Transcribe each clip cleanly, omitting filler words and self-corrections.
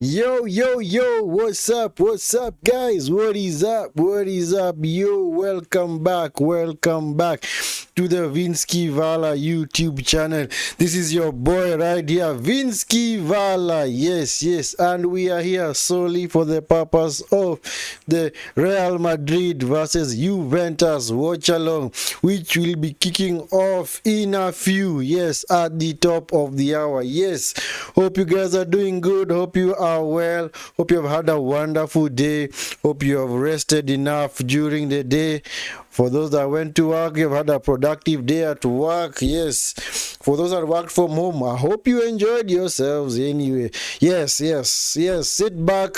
Yo, what's up, guys? What is up, yo? Welcome back to the Vinsky Vala YouTube channel. This is your boy right here, Vinsky Vala. Yes, and we are here solely for the purpose of the Real Madrid versus Juventus Watchalong, which will be kicking off in a few, yes, at the top of the hour. Yes, hope you guys are doing good. Hope you are well. Hope you have had a wonderful day. Hope you have rested enough during the day. For those that went to work, you've had a productive day at work. Yes. For those that worked from home, I hope you enjoyed yourselves anyway. Yes. Sit back.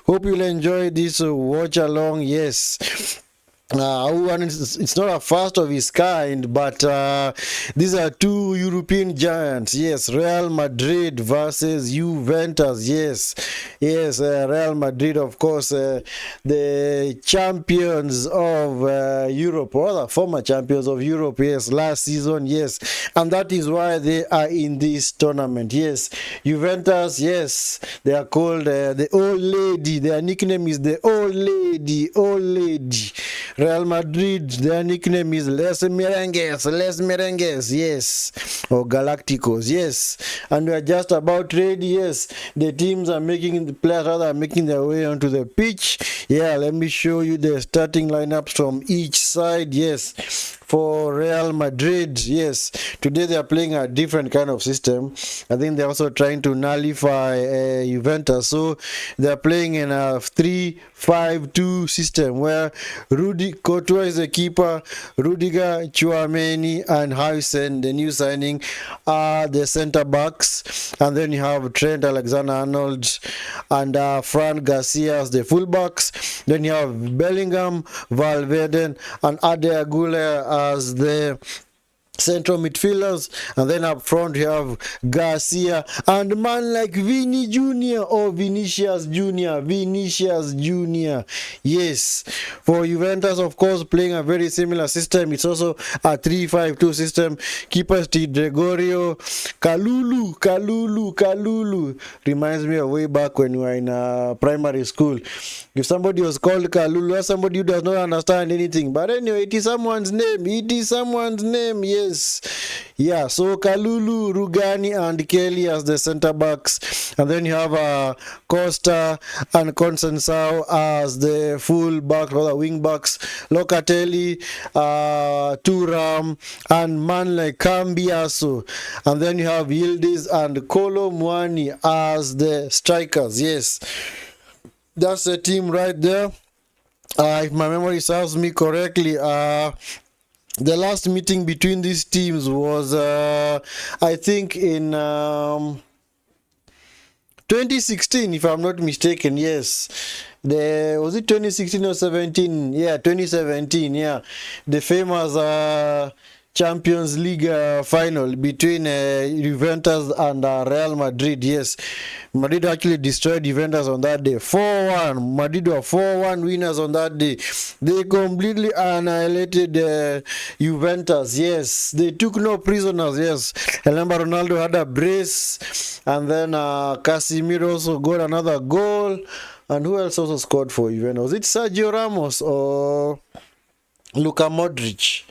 Hope you'll enjoy this watch along. Yes. It's not a first of its kind, but these are two European giants. Yes, Real Madrid versus Juventus. Yes, Real Madrid, of course, the champions of Europe, or the former champions of Europe. Yes, last season. Yes, and that is why they are in this tournament. Yes, Juventus. Yes, they are called the old lady. Their nickname is the old lady. Real Madrid, their nickname is Les Merengues, yes, or Galacticos, yes, and we are just about ready. Yes, the players are making their way onto the pitch. Yeah, let me show you the starting lineups from each side. Yes, for Real Madrid, yes, today they are playing a different kind of system. I think they're also trying to nullify Juventus, so they're playing in a 3-5-2 system where Rudy Courtois is the keeper, Rudiger, Chouameni, and Huysen, the new signing, are the center backs, and then you have Trent Alexander-Arnold and Fran Garcia as the fullbacks. Then you have Bellingham, Valverde, and Ade Aguilar as the central midfielders, and then up front you have Garcia and man like Vini Jr. or Vinicius Jr. Yes, for Juventus, of course, playing a very similar system. It's also a 3-5-2 system. Keeper Gregorio Kalulu reminds me of way back when we were in primary school. If somebody was called Kalulu, or somebody who does not understand anything, but anyway, it is someone's name. Yes, yeah, so Kalulu, Rugani, and Kelly as the center backs, and then you have Costa and Consensao as the full back or the wing backs, Locatelli, Turam, and man like Cambiaso, and then you have Yildiz and Kolo Muani as the strikers. Yes, that's the team right there. If my memory serves me correctly, the last meeting between these teams was, I think, in 2016, if I'm not mistaken. Yes, was it 2016 or 17? Yeah, 2017. Yeah, the famous Champions League final between Juventus and Real Madrid. Yes, Madrid actually destroyed Juventus on that day, 4-1. Madrid were 4-1 winners on that day. They completely annihilated Juventus. Yes, they took no prisoners. Yes, I remember Ronaldo had a brace, and then Casemiro also got another goal. And who else also scored for Juventus? Was it Sergio Ramos or Luka Modric?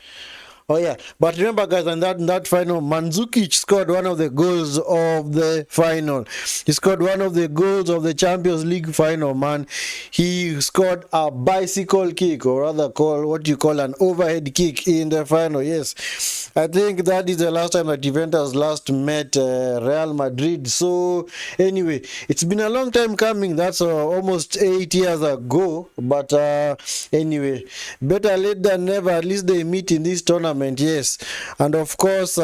Oh yeah, but remember, guys, in that final, Mandzukic scored one of the goals of the final. He scored one of the goals of the Champions League final, man. He scored a bicycle kick, or rather what you call an overhead kick in the final. Yes, I think that is the last time that Juventus last met Real Madrid. So anyway, it's been a long time coming. That's almost 8 years ago. But anyway, better late than never. At least they meet in this tournament. Yes, and of course,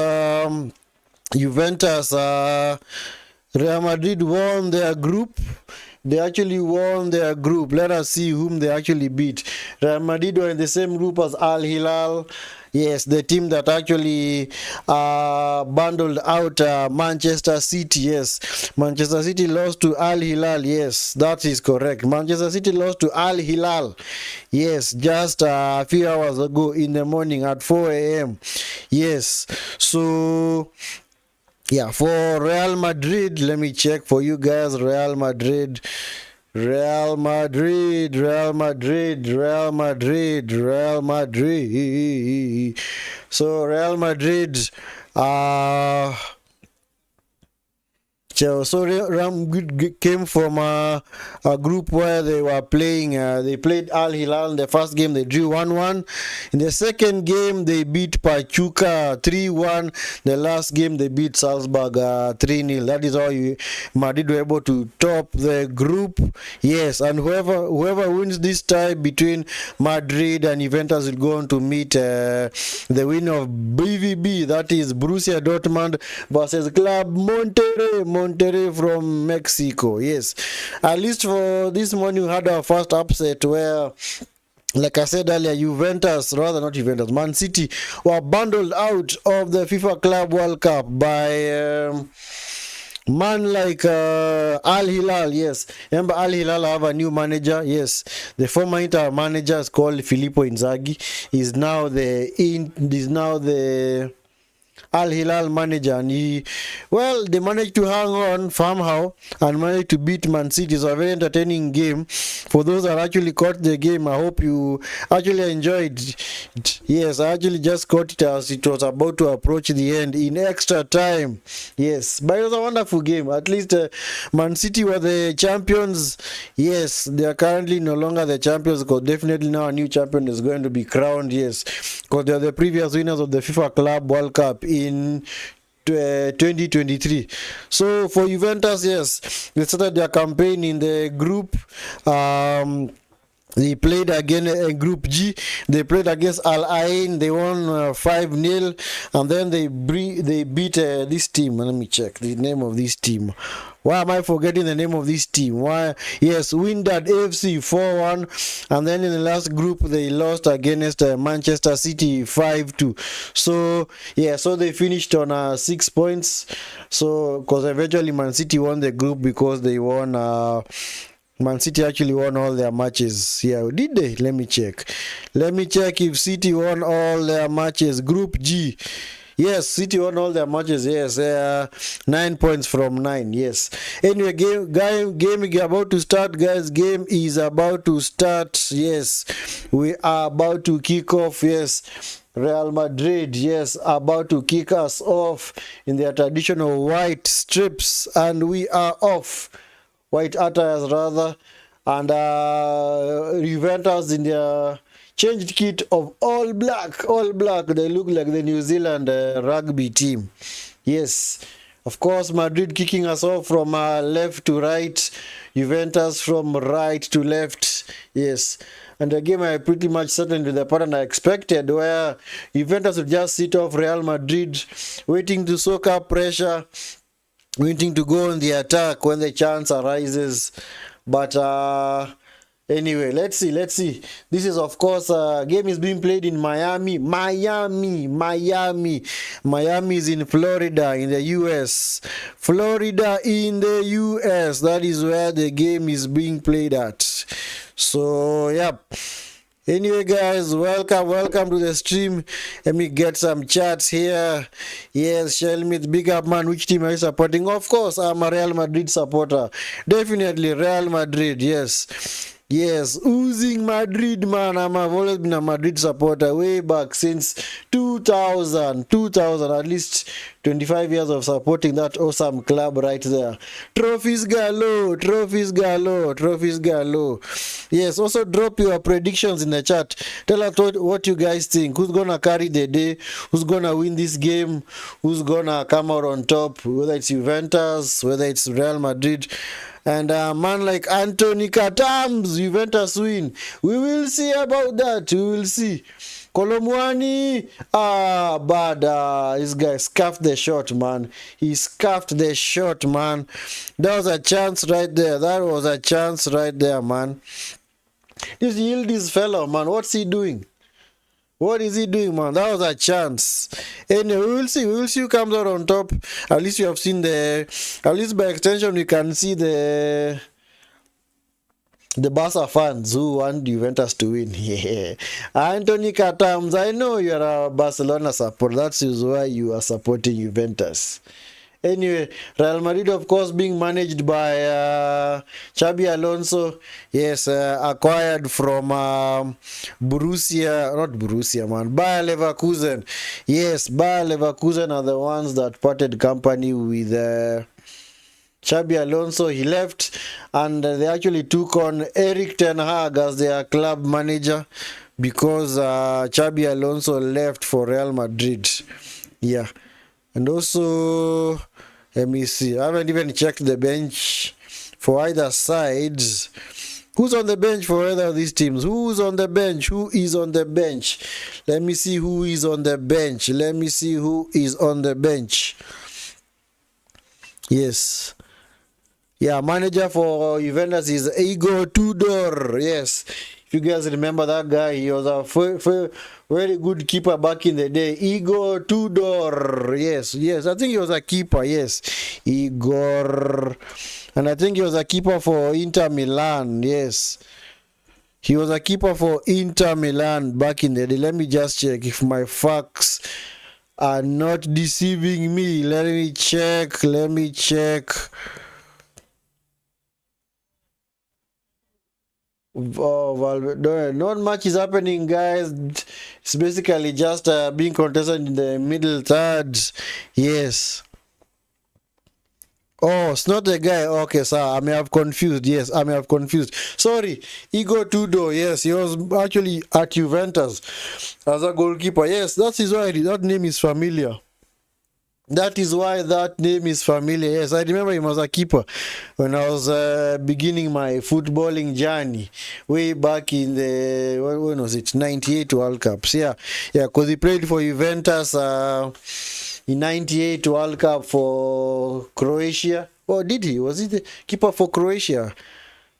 Juventus, Real Madrid won their group. They actually won their group. Let us see whom they actually beat. Real Madrid were in the same group as Al Hilal. Yes, the team that actually bundled out Manchester City. Yes, Manchester City lost to Al Hilal. Yes, that is correct. Manchester City lost to Al Hilal. Yes, just a few hours ago in the morning at 4 a.m. Yes, so Yeah, for Real Madrid, let me check for you guys. Real Madrid, Real Madrid, Real Madrid, Real Madrid, Real Madrid. So Real Madrid, uh so Real Madrid came from a group where they were playing. They played Al Hilal in the first game. They drew 1-1. In the second game, they beat Pachuca 3-1. The last game, they beat Salzburg 3-0. That is how Madrid were able to top the group. Yes, and whoever wins this tie between Madrid and Juventus will go on to meet the winner of BVB. That is Borussia Dortmund versus Club Monterrey from Mexico. Yes, at least for this morning we had our first upset where, like I said earlier, Man City were bundled out of the FIFA Club World Cup by man like Al Hilal. Yes, remember Al Hilal have a new manager. Yes, the former Inter manager is called Filippo Inzaghi. He's now the Al Hilal manager, and they managed to hang on somehow and managed to beat Man City. It's a very entertaining game. For those that actually caught the game, I hope you actually enjoyed it. Yes, I actually just caught it as it was about to approach the end in extra time. Yes, but it was a wonderful game. At least Man City were the champions. Yes, they are currently no longer the champions, because definitely now a new champion is going to be crowned. Yes, because they are the previous winners of the FIFA Club World Cup in 2023. So for Juventus, yes, they started their campaign in the group. They played again in Group G. They played against Al Ain. They won 5-0, and then they beat this team. Let me check the name of this team. Why am I forgetting the name of this team? Why? Yes, Windad FC 4-1, and then in the last group they lost against Manchester City 5-2. So yeah, so they finished on 6 points. So because eventually Man City won the group because they won. Man City actually won all their matches. Yeah, did they? Let me check. Let me check if City won all their matches. Group G. Yes, City won all their matches. Yes, 9 points from 9. Yes. Anyway, game is about to start, guys. Game is about to start. Yes, we are about to kick off. Yes. Real Madrid, yes, about to kick us off in their traditional white strips, and we are off. White attires rather, and Juventus in their changed kit of all black. They look like the New Zealand rugby team. Yes, of course, Madrid kicking us off from left to right, Juventus from right to left. Yes, and the game I pretty much settled into the pattern I expected, where Juventus would just sit off Real Madrid, waiting to soak up pressure, waiting to go on the attack when the chance arises. But anyway, let's see. This is, of course, game is being played in Miami is in Florida in the US. That is where the game is being played at. So yep. Anyway, guys, welcome to the stream. Let me get some chats here. Yes, Shelmith, big up, man. Which team are you supporting? Of course, I'm a Real Madrid supporter. Definitely Real Madrid, yes. Yes, oozing Madrid, man. I've always been a Madrid supporter way back since 2000, at least 25 years of supporting that awesome club right there. Trophies galore. Yes, also drop your predictions in the chat. Tell us what you guys think. Who's gonna carry the day? Who's gonna win this game? Who's gonna come out on top? Whether it's Juventus, whether it's Real Madrid. And a man like Anthony Katams, Juventus win. We will see about that. We will see. Kolomwani, but this guy scuffed the shot, man. He scuffed the shot, man. That was a chance right there. Man. This Yildiz fellow, man. What's he doing? What is he doing, man? That was a chance. Anyway, we will see who comes out on top. At least you have seen at least by extension, we can see the Barca fans who want Juventus to win. Yeah. Anthony Katams, I know you're a Barcelona supporter. That's why you are supporting Juventus. Anyway, Real Madrid, of course, being managed by Xabi Alonso. Yes, acquired from Borussia, not Borussia, man, Bayer Leverkusen. Yes, Bayer Leverkusen are the ones that parted company with Xabi Alonso. He left, and they actually took on Eric Ten Hag as their club manager because Xabi Alonso left for Real Madrid. Yeah. And also, let me see. I haven't even checked the bench for either sides. Who's on the bench for either of these teams? Who's on the bench? Who is on the bench? Let me see who is on the bench. Let me see who is on the bench. Yes. Yeah, manager for Juventus is Igor Tudor. Yes. If you guys remember that guy, he was a very good keeper back in the day. Igor Tudor. Yes, yes. I think he was a keeper. Yes. Igor. And I think he was a keeper for Inter Milan. Yes. He was a keeper for Inter Milan back in the day. Let me just check if my facts are not deceiving me. Let me check. Let me check. Oh, well, not much is happening, guys. It's basically just being contested in the middle third. Yes. Oh, it's not the guy. Okay, sir. I may have confused. Yes, I may have confused. Sorry. Igor Tudor. Yes, he was actually at Juventus as a goalkeeper. Yes, that is why that name is familiar. That is why that name is familiar. Yes, I remember him as a keeper when I was beginning my footballing journey way back in the, when was it, 98 World Cups. Yeah, yeah, because he played for Juventus in 98 World Cup for Croatia. Oh, did he? Was he the keeper for Croatia?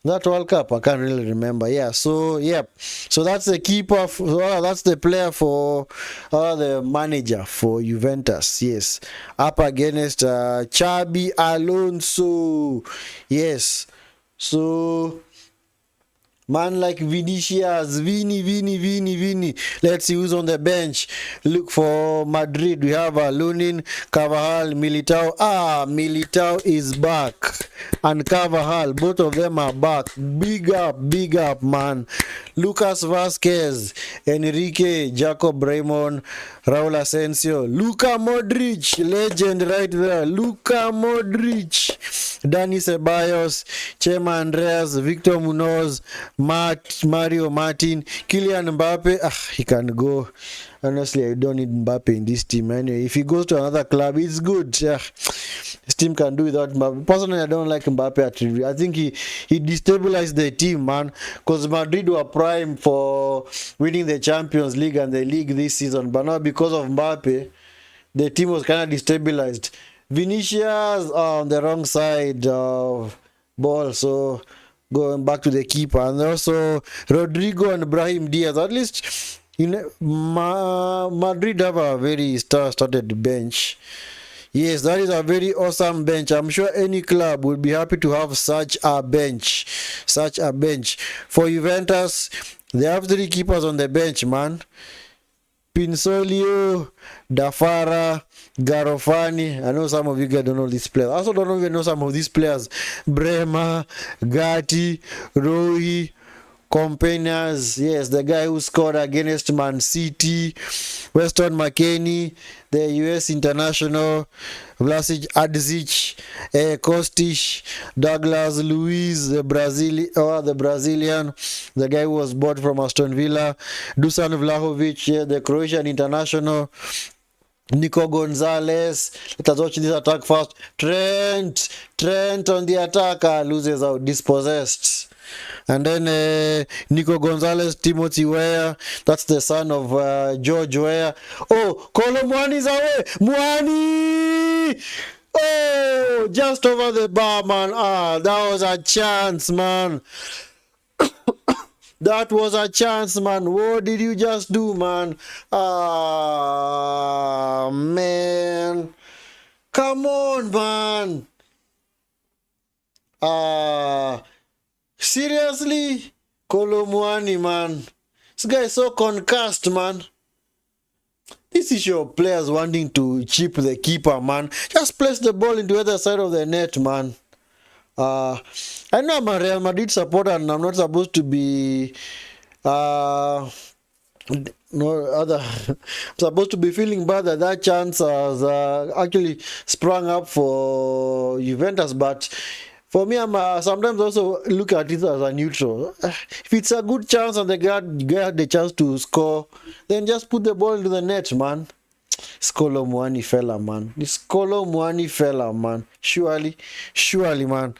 That World Cup, I can't really remember. Yeah, so yeah, so that's the keeper. That's the player for the manager for Juventus. Yes, up against Xabi Alonso. Yes, so man like Vinicius, Vini. Let's see who's on the bench. Look for Madrid. We have Lunin, Carvajal, Militao. Militao is back. And Carvajal, both of them are back. Big up, man. Lucas Vasquez, Enrique, Jacob Raymond, Raul Asensio, Luka Modric, legend right there. Luka Modric, Dani Ceballos, Chema Andreas, Victor Munoz, Mario Martin, Kylian Mbappe. He can go. Honestly, I don't need Mbappe in this team anyway. If he goes to another club, it's good. Yeah. This team can do without Mbappe. Personally, I don't like Mbappe. I think he destabilized the team, man. Because Madrid were prime for winning the Champions League and the league this season. But now because of Mbappe, the team was kind of destabilized. Vinicius on the wrong side of ball. So going back to the keeper. And also Rodrigo and Brahim Diaz. At least Madrid have a very star-studded bench. Yes, that is a very awesome bench. I'm sure any club would be happy to have such a bench. Such a bench. For Juventus, they have 3 keepers on the bench, man. Pinsolio, Dafara, Garofani. I know some of you guys don't know these players. I also don't even know some of these players. Bremer, Gatti, Rohi, Companions, yes, the guy who scored against Man City, Weston McKennie, the US international, Vlasic Adzic, Kostic, Douglas Luiz, the Brazilian, the guy who was bought from Aston Villa, Dusan Vlahovic, the Croatian international, Nico Gonzalez. Let us watch this attack first. Trent on the attacker, loses out, dispossessed. And then Nico Gonzalez, Timothy Weah, that's the son of George Weah. Oh, Kolo Muani is away. Muani! Oh, just over the bar, man. That was a chance, man. That was a chance, man. What did you just do, man? Man. Come on, man. Seriously? Kolo Muani, man. This guy is so concussed, man. This is your players wanting to chip the keeper, man. Just place the ball into the other side of the net, man. I know I'm a Real Madrid supporter and I'm not supposed to be no other I'm supposed to be feeling bad that that chance has actually sprung up for Juventus, but for me, I'm sometimes also look at it as a neutral. If it's a good chance and they get the chance to score, then just put the ball into the net, man. Skolo Muani fella, man. This Skolo Muani fella, man. Surely, man.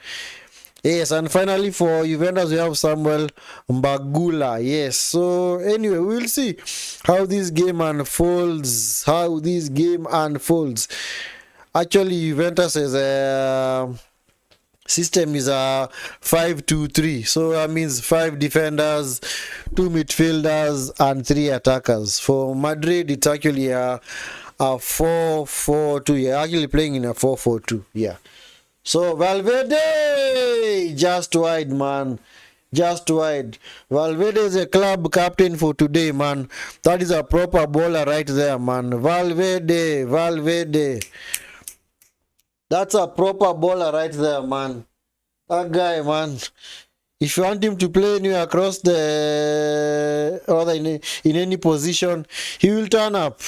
Yes, and finally for Juventus we have Samuel Mbagula. Yes. So anyway, we'll see how this game unfolds. Actually, Juventus is a system is a 5-2-3, so that means 5 defenders, 2 midfielders, and 3 attackers. For Madrid, it's actually a 4-4-2. You're actually playing in a 4-4-2. Yeah. So Valverde just wide, man. Just wide. Valverde is a club captain for today, man. That is a proper bowler right there, man. Valverde. That's a proper bowler right there, man. That guy, man. If you want him to play anywhere across the or in any position, he will turn up.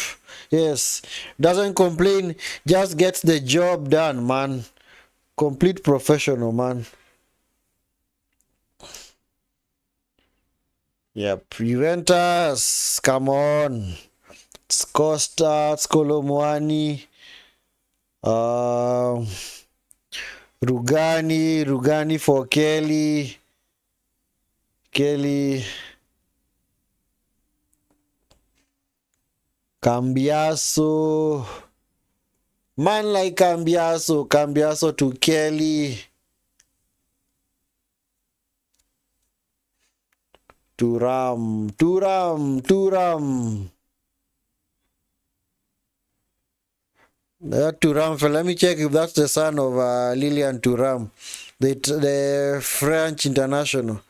Yes. Doesn't complain, just gets the job done, man. Complete professional, man. Yep. Juventus, come on. It's Costa, it's Colomwani. Rugani for Kelly. Cambiaso. Man like Cambiaso to Kelly. Turam. That Turam, let me check if that's the son of Lilian Turam, the French international.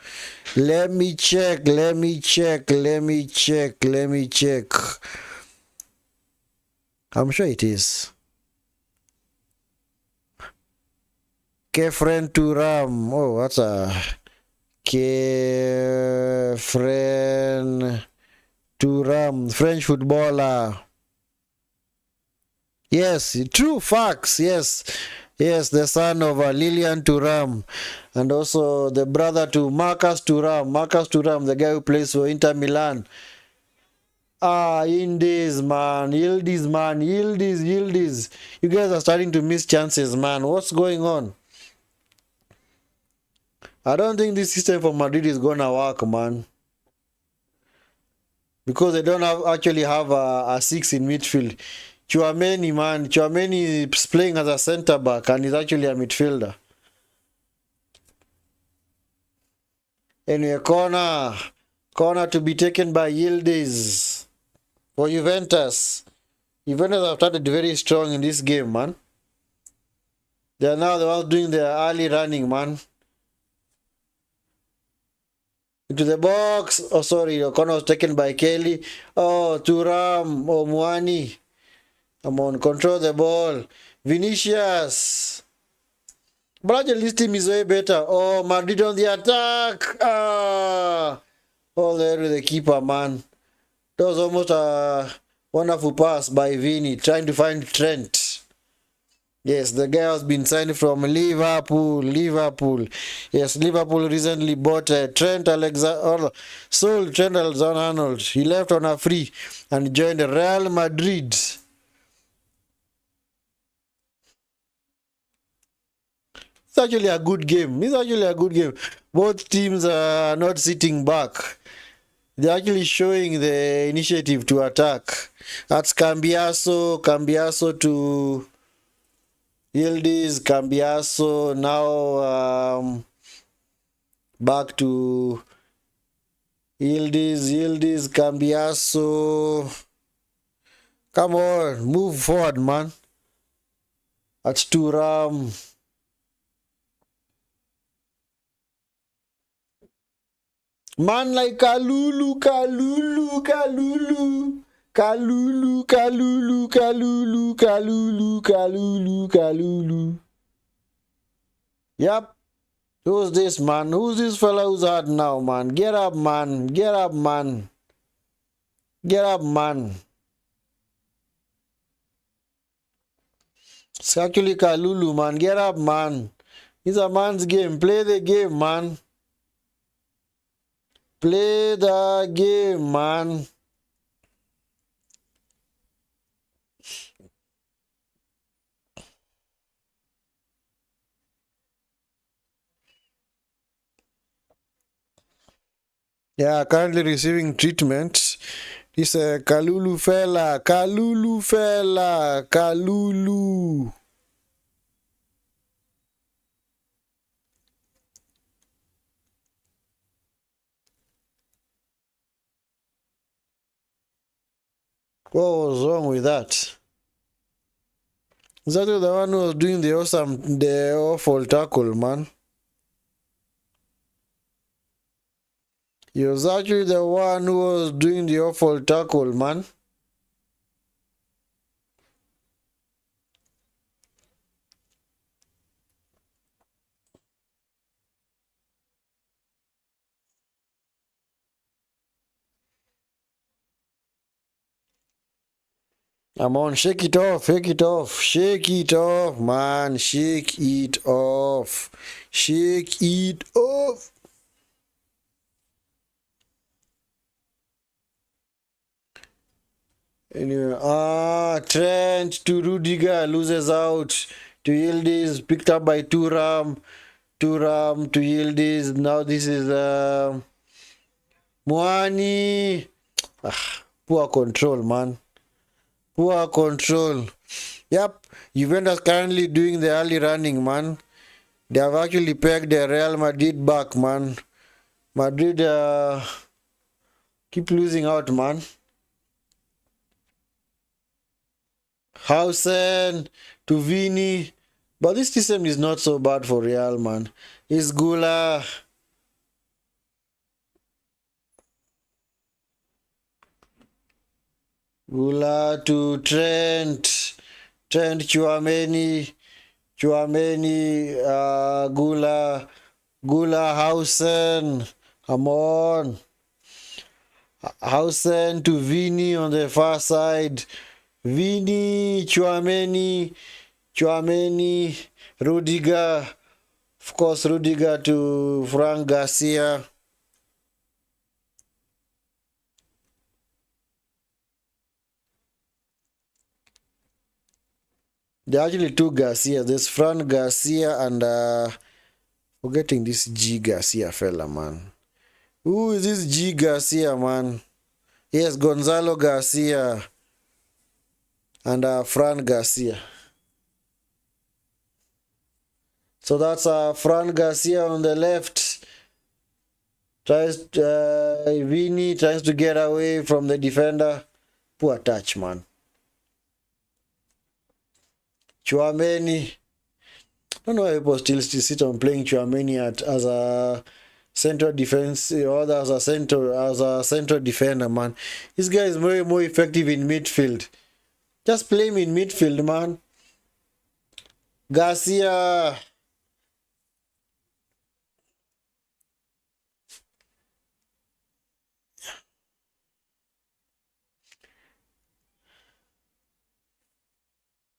Let me check. I'm sure it is. Kefren Turam. Oh, that's a Kefren Turam, French footballer. Yes, true facts. Yes, the son of Lilian Thuram, and also the brother to Marcus Thuram, the guy who plays for Inter Milan. Yildiz, man. You guys are starting to miss chances, man. What's going on? I don't think this system for Madrid is gonna work, man, because they don't actually have a 6 in midfield. Chouameni, man. Chouameni is playing as a center back and he's actually a midfielder. Anyway, corner to be taken by Yildiz for Juventus. Juventus have started very strong in this game, man. They are now the ones doing the early running, man. Into the box. Oh, sorry. The corner was taken by Kelly. Oh, Thuram. Oh, Muani. Come on, control the ball. Vinicius. But this team is way better. Oh, Madrid on the attack. Oh, there with the keeper, man. That was almost a wonderful pass by Vini, trying to find Trent. Yes, the guy has been signed from Liverpool. Yes, Liverpool recently bought Trent Alexander-Arnold. He left on a free and joined Real Madrid. It's actually a good game. Both teams are not sitting back. They're actually showing the initiative to attack. That's Cambiaso to Yildiz. Cambiaso now back to Yildiz, Cambiaso. Come on, move forward, man. That's Thuram. Man like Kalulu. Kalulu, Kalulu, Kalulu, Kalulu, Kalulu, Kalulu. Yep. Who's this, man? Who's this fella who's hard now, man? Get up, man. Get up, man. Get up, man. It's actually Kalulu, man. Get up, man. It's a man's game. Play the game, man. Play the game, man. Yeah, currently receiving treatment. This Kalulu fella. Kalulu fella. Kalulu. What was wrong with that? Is that the one who was doing the awful tackle, man? He was actually the one who was doing the awful tackle, man. Come on, shake it off, shake it off, shake it off, man, shake it off, shake it off. Anyway, Trent to Rudiger, loses out to Yildiz, picked up by Turam to Yildiz. Now this is Moani. Poor control, man. Poor control. Yep, Juventus currently doing the early running, man. They have actually pegged the Real Madrid back, man. Madrid keep losing out, man. Hausen to Vini. But this system is not so bad for Real, man. It's Gula. Gula to Trent. Trent Chouameni. Gula. Hausen. Come on. Hausen to Vini on the far side. Vini, Chouameni, Rudiger. Of course, Rudiger to Frank Garcia. There are actually two Garcia. There's Fran Garcia and forgetting this G Garcia fella, man. Who is this G Garcia, man? Yes, Gonzalo Garcia and Fran Garcia. So that's Fran Garcia on the left. Vini tries to get away from the defender. Poor touch, man. Chouameni. I don't know why people still sit on playing Chouameni as a central defense or as a central defender, man. This guy is more effective in midfield. Just play him in midfield, man. Garcia.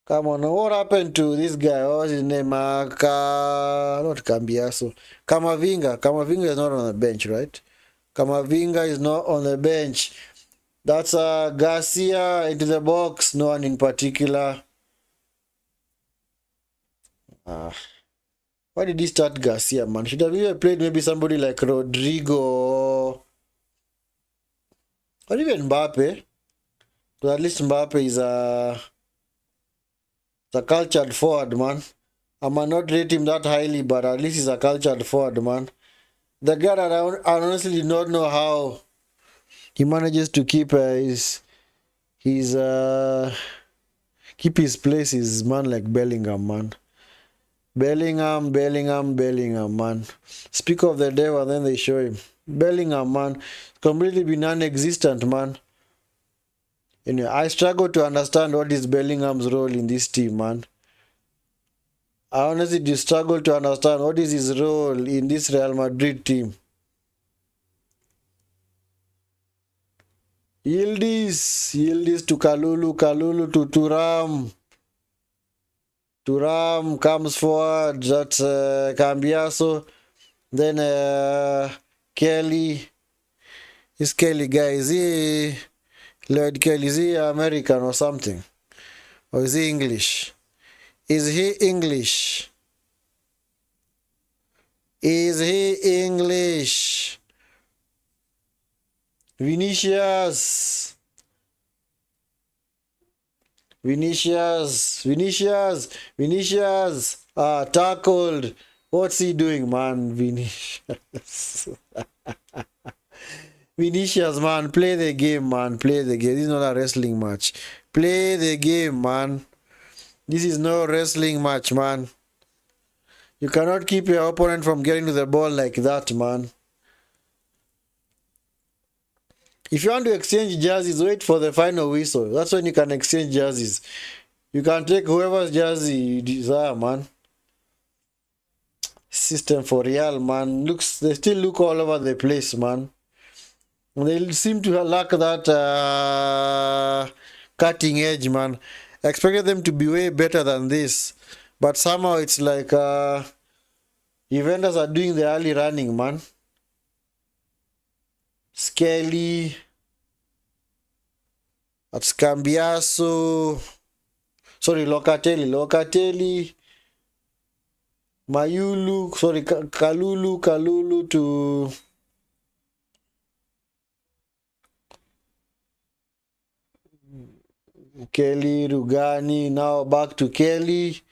Come on, what happened to this guy? What's his name? Not Cambiaso. Camavinga. Camavinga is not on the bench, right? Camavinga is not on the bench. That's Garcia into the box. No one in particular. Why did he start Garcia, man? Should have even played maybe somebody like Rodrigo or even Mbappe. But at least Mbappe is a cultured forward, man. I might not rate him that highly, but at least he's a cultured forward, man. The guy that I honestly did not know how he manages to keep his place is man like Bellingham, man. Bellingham, man. Speak of the devil, and then they show him. Bellingham, man. Completely been non-existent, man. Anyway, I struggle to understand what is Bellingham's role in this team, man. I honestly do struggle to understand what is his role in this Real Madrid team. Yildiz to Kalulu to Turam. Turam comes forward, that's Cambiaso. Then Kelly. This Kelly guy, is he Lloyd Kelly? Is he American or something? Or is he English? Is he English? Is he English? Vinicius. Tackled. What's he doing, man? Vinicius. Vinicius, man, play the game, man. Play the game. This is not a wrestling match. Play the game, man. This is no wrestling match, man. You cannot keep your opponent from getting to the ball like that, man. If you want to exchange jerseys, wait for the final whistle. That's when you can exchange jerseys. You can take whoever's jersey you desire, man. System for Real, man. They still look all over the place, man. They seem to lack that cutting edge, man. I expected them to be way better than this. But somehow it's like Juventus are doing the early running, man. Skelly. That's Cambiaso. Sorry, Locatelli. Mayulu. Sorry, Kalulu to Kelly, Rugani. Now back to Kelly.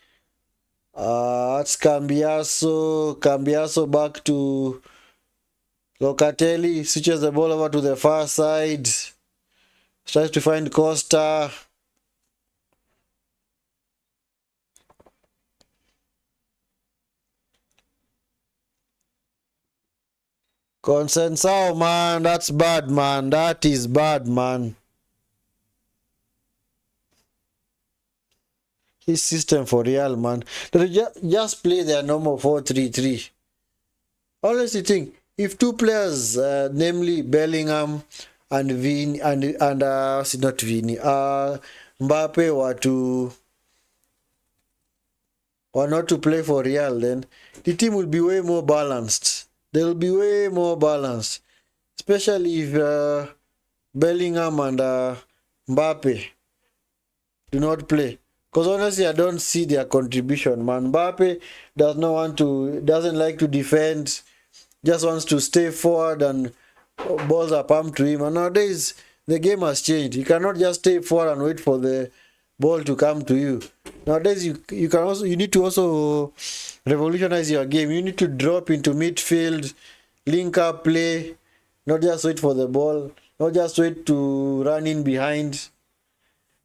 That's Cambiaso. Cambiaso back to Locatelli. Switches the ball over to the far side. Tries to find Costa. Consensao, man. That's bad, man. That is bad, man. His system for Real, man. They just play their normal 4-3-3. Honestly think, if two players, namely Bellingham and Vini not Vini, Mbappe were not to play for Real, then the team will be way more balanced. They will be way more balanced, especially if Bellingham and Mbappe do not play. Because honestly, I don't see their contribution, man. Mbappe doesn't like to defend, just wants to stay forward and balls are pumped to him. And nowadays, the game has changed. You cannot just stay forward and wait for the ball to come to you. Nowadays, you need to also revolutionize your game. You need to drop into midfield, link up play, not just wait for the ball, not just wait to run in behind.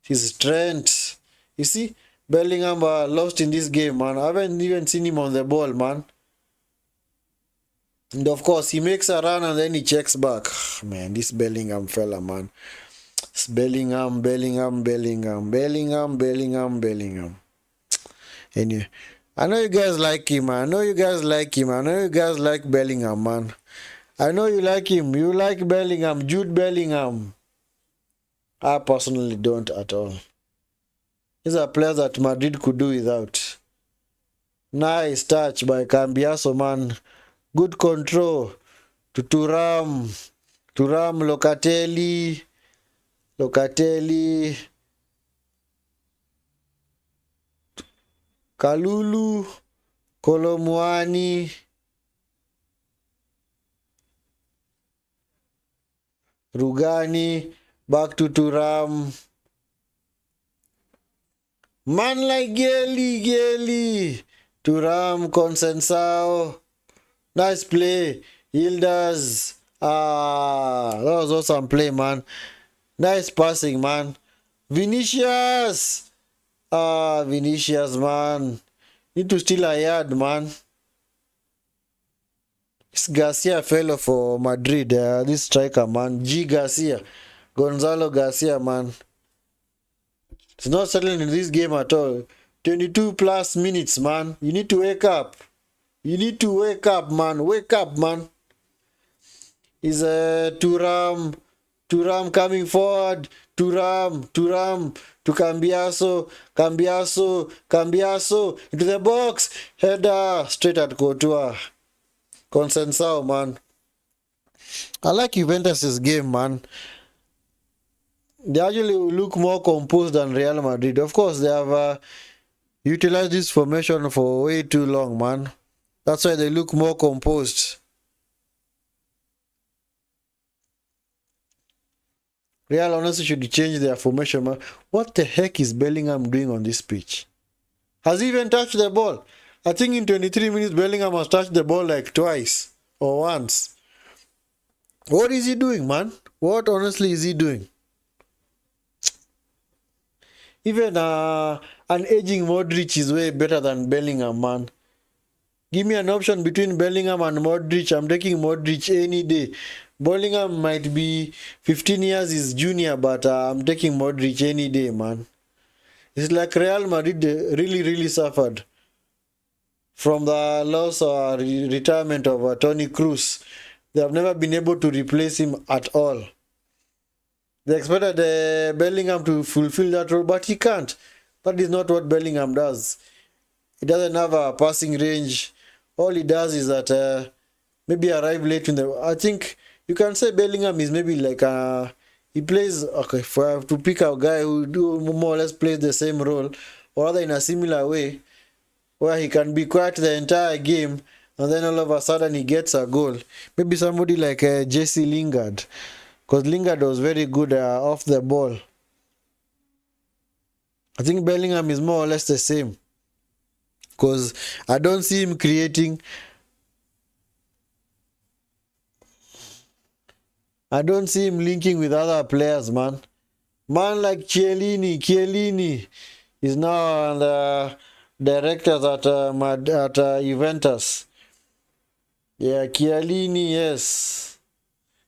His strength. You see, Bellingham lost in this game, man. I haven't even seen him on the ball, man. And of course, he makes a run and then he checks back. Man, this Bellingham fella, man. It's Bellingham. Anyway, I know you guys like him, man. I know you guys like Bellingham, man. I know you like him. You like Bellingham, Jude Bellingham. I personally don't at all. These are players that Madrid could do without. Nice touch by Cambiaso, man. Good control to Turam, Locatelli, Kalulu, Kolomwani, Rugani, back to Turam. Man like Geli, Turam, Consensao. Nice play. Yildiz. That was awesome play, man. Nice passing, man. Vinicius. Vinicius, man. Need to steal a yard, man. This Garcia fellow for Madrid. This striker, man. Garcia. Gonzalo Garcia, man. It's not settling in this game at all. 22 plus minutes, man. You need to wake up. You need to wake up, man. Wake up, man. Is Turam coming forward. Turam to Cambiaso into the box. Header straight at Courtois. Consensao, man. I like Juventus' game, man. They actually look more composed than Real Madrid. Of course, they have utilized this formation for way too long, man. That's why they look more composed. Real honestly should change their formation, man. What the heck is Bellingham doing on this pitch? Has he even touched the ball? I think in 23 minutes, Bellingham has touched the ball like twice or once. What is he doing, man? What honestly is he doing? Even an aging Modric is way better than Bellingham, man. Give me an option between Bellingham and Modric. I'm taking Modric any day. Bellingham might be 15 years his junior, but I'm taking Modric any day, man. It's like Real Madrid really suffered from the loss or retirement of Toni Kroos. They have never been able to replace him at all. They expected Bellingham to fulfill that role, but he can't. That is not what Bellingham does. He doesn't have a passing range. All he does is that maybe arrive late in the... I think you can say Bellingham is maybe like he plays... Okay, if I have to pick a guy who more or less plays the same role, or rather in a similar way, where he can be quiet the entire game, and then all of a sudden he gets a goal. Maybe somebody like Jesse Lingard. Because Lingard was very good off the ball. I think Bellingham is more or less the same. Because I don't see him creating. I don't see him linking with other players, man. Man like Chiellini is now the director at Juventus. Yeah, Chiellini, yes.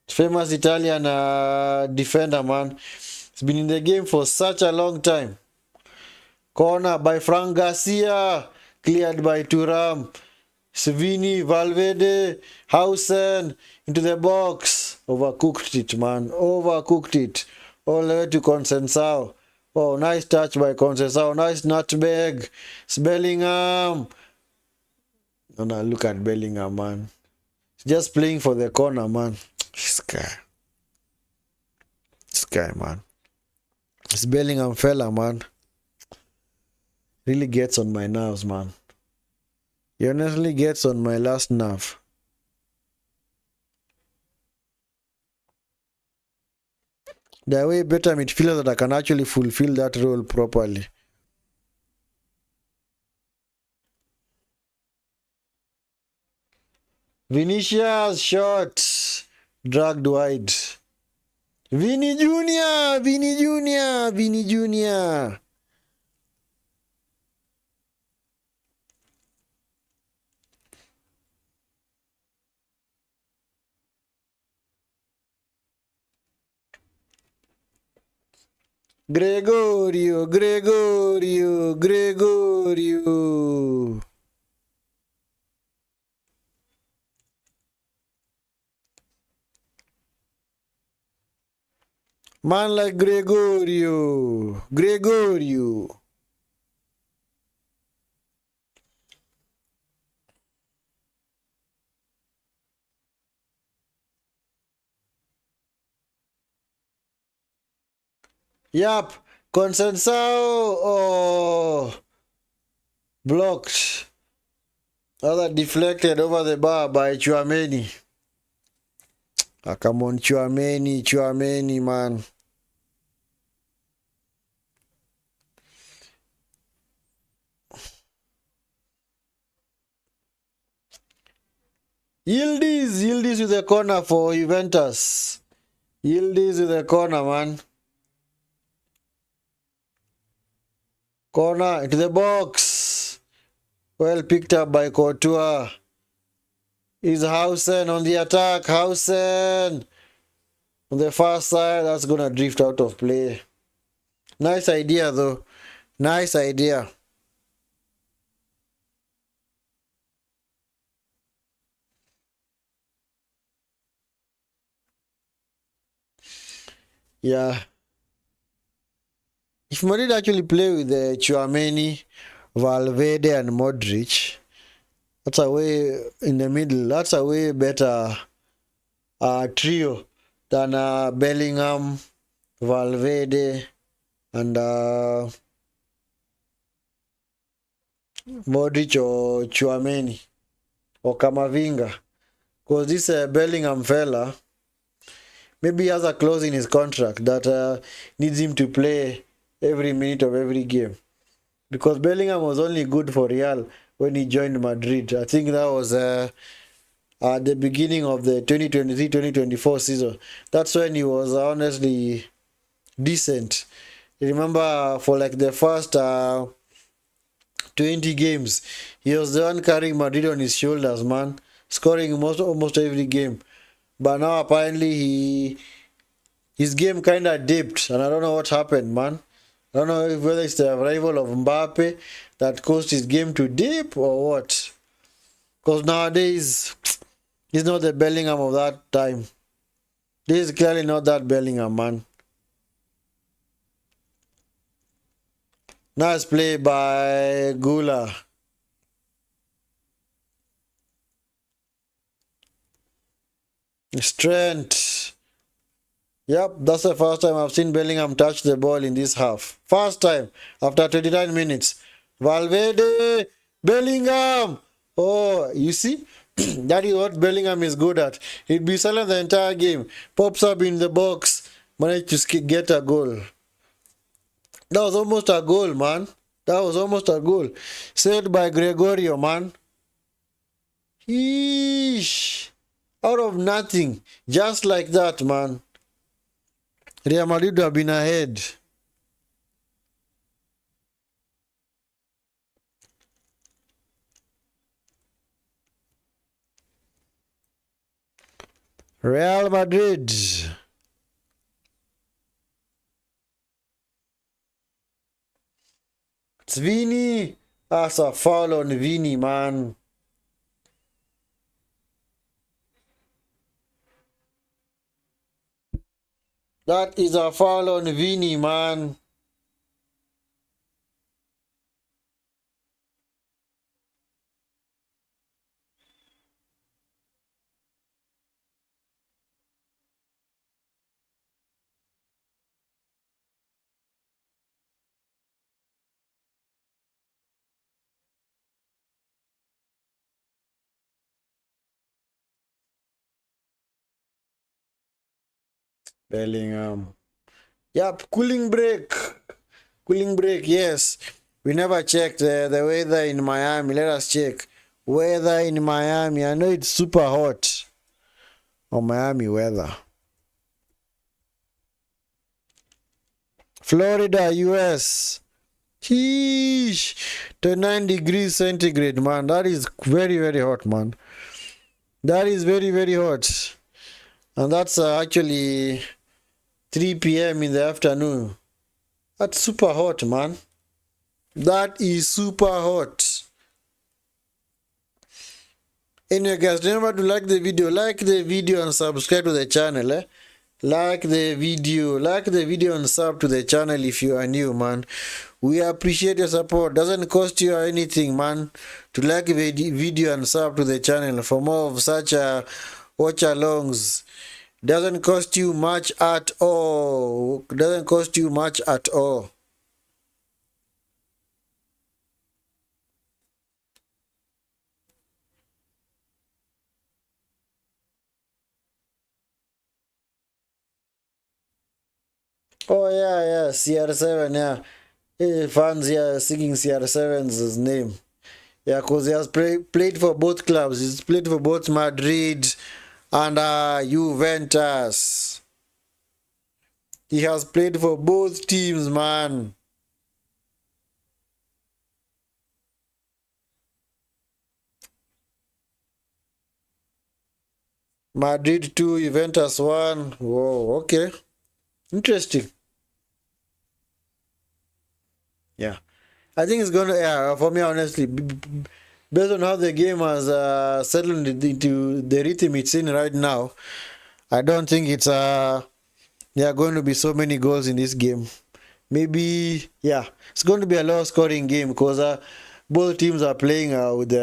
Famous Italian defender, man. He's been in the game for such a long time. Corner by Frank Garcia. Cleared by Thuram. Savini, Valverde, Hausen into the box. Overcooked it, man. Overcooked it. All the way to Consensao. Oh, nice touch by Consensao. Nice nutmeg. It's Bellingham. Oh, no, look at Bellingham, man. He's just playing for the corner, man. This guy, man. This Bellingham fella, man. Really gets on my nerves, man. He honestly gets on my last nerve. There are way better midfielders that can actually fulfill that role properly. Vinicius shot. Dragged wide. Vini Jr. Gregorio. Man like Gregorio. Yup. Consensao. Oh. Blocked. Other deflected over the bar by Tchouaméni. Ah, come on, Tchouaméni, man. Yildiz with the corner for Juventus. Yildiz with the corner, man. Corner into the box. Well picked up by Courtois. Is Hausen on the attack. Hausen on the far side. That's going to drift out of play. Nice idea, though. Nice idea. Yeah. If Madrid actually play with the Chouameni, Valverde, and Modric, that's a way in the middle. That's a way better trio than Bellingham, Valverde, and Modric or Chouameni or Kamavinga. Because this Bellingham fella, maybe he has a clause in his contract that needs him to play every minute of every game. Because Bellingham was only good for Real when he joined Madrid. I think that was at the beginning of the 2023-2024 season. That's when he was honestly decent. Remember, for like the first 20 games, he was the one carrying Madrid on his shoulders, man, scoring almost every game. But now apparently his game kind of dipped, and I don't know what happened, man. I don't know whether it's the arrival of Mbappe that caused his game to dip or what. Because nowadays, he's not the Bellingham of that time. This is clearly not that Bellingham, man. Nice play by Gula. Strength. Yep, that's the first time I've seen Bellingham touch the ball in this half. First time after 29 minutes. Valverde, Bellingham. Oh, you see? That is what Bellingham is good at. He'd be silent the entire game. Pops up in the box. Managed to get a goal. That was almost a goal, man. That was almost a goal. Saved by Gregorio, man. Eesh. Out of nothing. Just like that, man. Real Madrid have been ahead. Real Madrid. It's Vini. That's a foul on Vini, man. That is a foul on Vini, man. Bellingham. Yep, cooling break. Cooling break, yes. We never checked the weather in Miami. Let us check. Weather in Miami. I know it's super hot. On Miami weather. Florida, US. Sheesh. 29 degrees centigrade, man. That is very, very hot, man. That is very, very hot. And that's actually 3 p.m. in the afternoon. That's super hot, man. That is super hot. Anyway, guys, remember to like the video and subscribe to the channel. Like the video and sub to the channel if you are new, man. We appreciate your support. Doesn't cost you anything, man, to like the video and sub to the channel for more of such watch-alongs. Doesn't cost you much at all. Doesn't cost you much at all. Oh yeah, CR7, yeah. Fans here singing CR7's name. Yeah, because he has played for both clubs. He's played for both Madrid and Juventus. He has played for both teams, man. Madrid 2, Juventus 1. Whoa, okay. Interesting. Yeah. I think it's gonna, yeah, for me honestly, based on how the game has settled into the rhythm it's in right now, I don't think there are going to be so many goals in this game. Maybe, yeah, it's going to be a low scoring game because both teams are playing with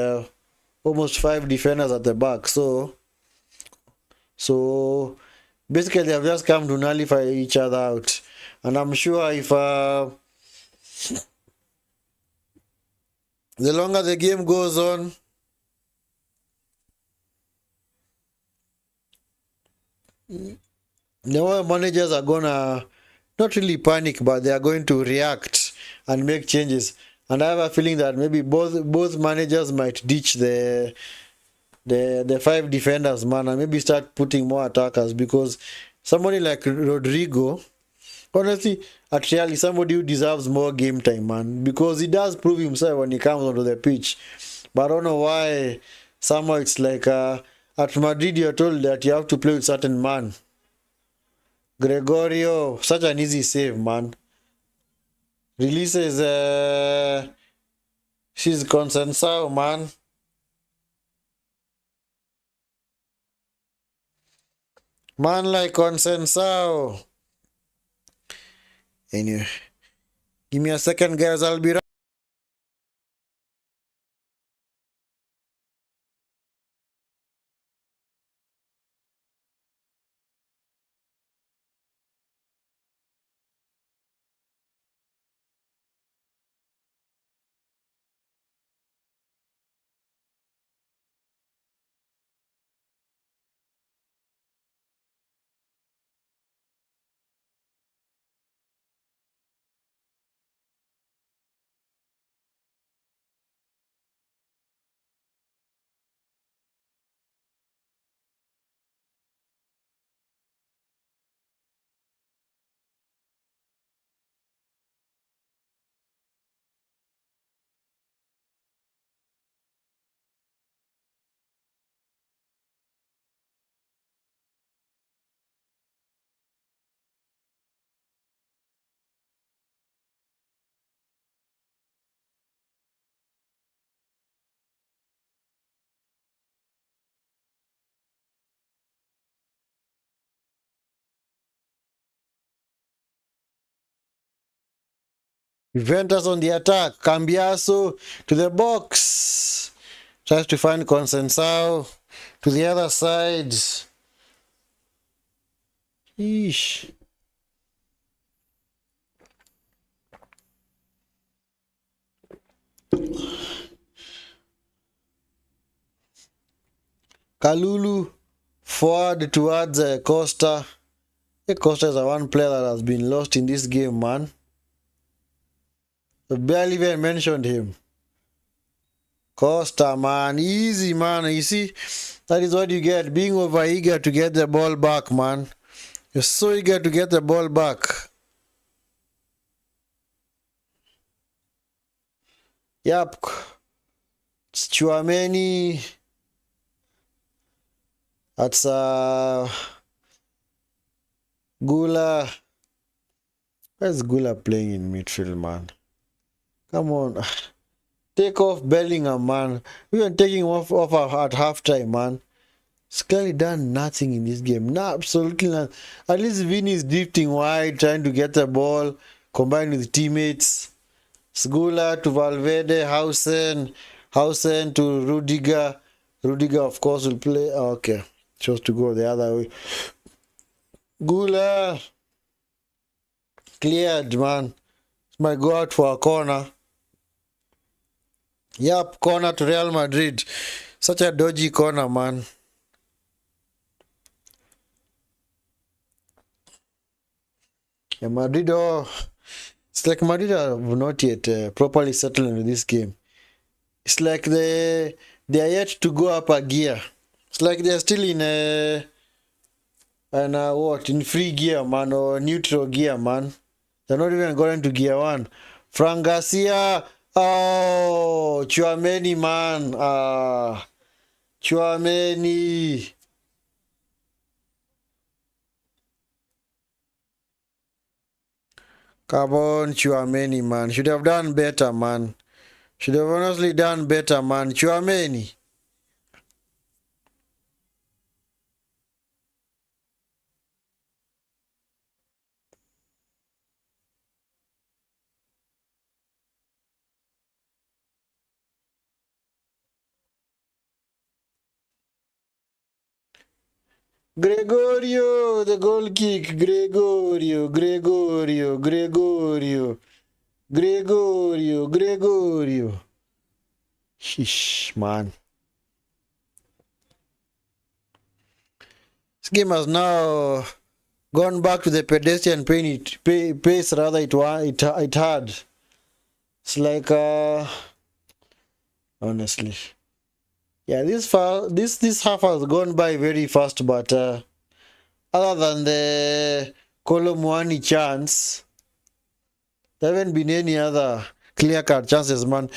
almost five defenders at the back. So basically they have just come to nullify each other out. And I'm sure if the longer the game goes on, the more managers are gonna not really panic, but they are going to react and make changes. And I have a feeling that maybe both managers might ditch the five defenders, man, and maybe start putting more attackers because somebody like Rodrigo, honestly, at Real is somebody who deserves more game time, man, because he does prove himself when he comes onto the pitch. But I don't know why somehow it's like at Madrid you're told that you have to play with certain man. Gregorio, such an easy save, man. Releases she's Consensao, man. Man like Consensao. Anyway, give me a second, guys. I'll be right. Juventus on the attack. Cambiaso to the box. Tries to find Consensao to the other side. Eesh. Kalulu forward towards Costa. Costa is the one player that has been lost in this game, man. I barely even mentioned him. Costa, man. Easy, man. You see, that is what you get. Being over eager to get the ball back, man. You're so eager to get the ball back. Yep. It's Chouameni. That's Gula. Where's Gula playing in midfield, man? Come on. Take off Bellingham, man. We were taking off at halftime, man. He's clearly done nothing in this game. No, absolutely not. At least Vini is drifting wide, trying to get the ball, combined with teammates. Sgula to Valverde, Hausen to Rudiger. Rudiger, of course, will play. Okay. Chose to go the other way. Gula. Cleared, man. Might go out for a corner. Yep, corner to Real Madrid. Such a dodgy corner, man. Yeah, Madrid, oh, it's like Madrid have not yet properly settled into this game. It's like they are yet to go up a gear. It's like they're still in in free gear, man, or neutral gear, man. They're not even going to gear one. Fran Garcia, oh, Chouameni, man, Chouameni. Come on, Chouameni, man. Should have done better, man. Should have honestly done better, man. Chouameni. Gregorio, the goal kick. Gregorio. Sheesh, man. This game has now gone back to the pedestrian pace rather it had. It's like honestly. Yeah, this half has gone by very fast, but other than the Kolomwani chance, there haven't been any other clear-cut chances, man.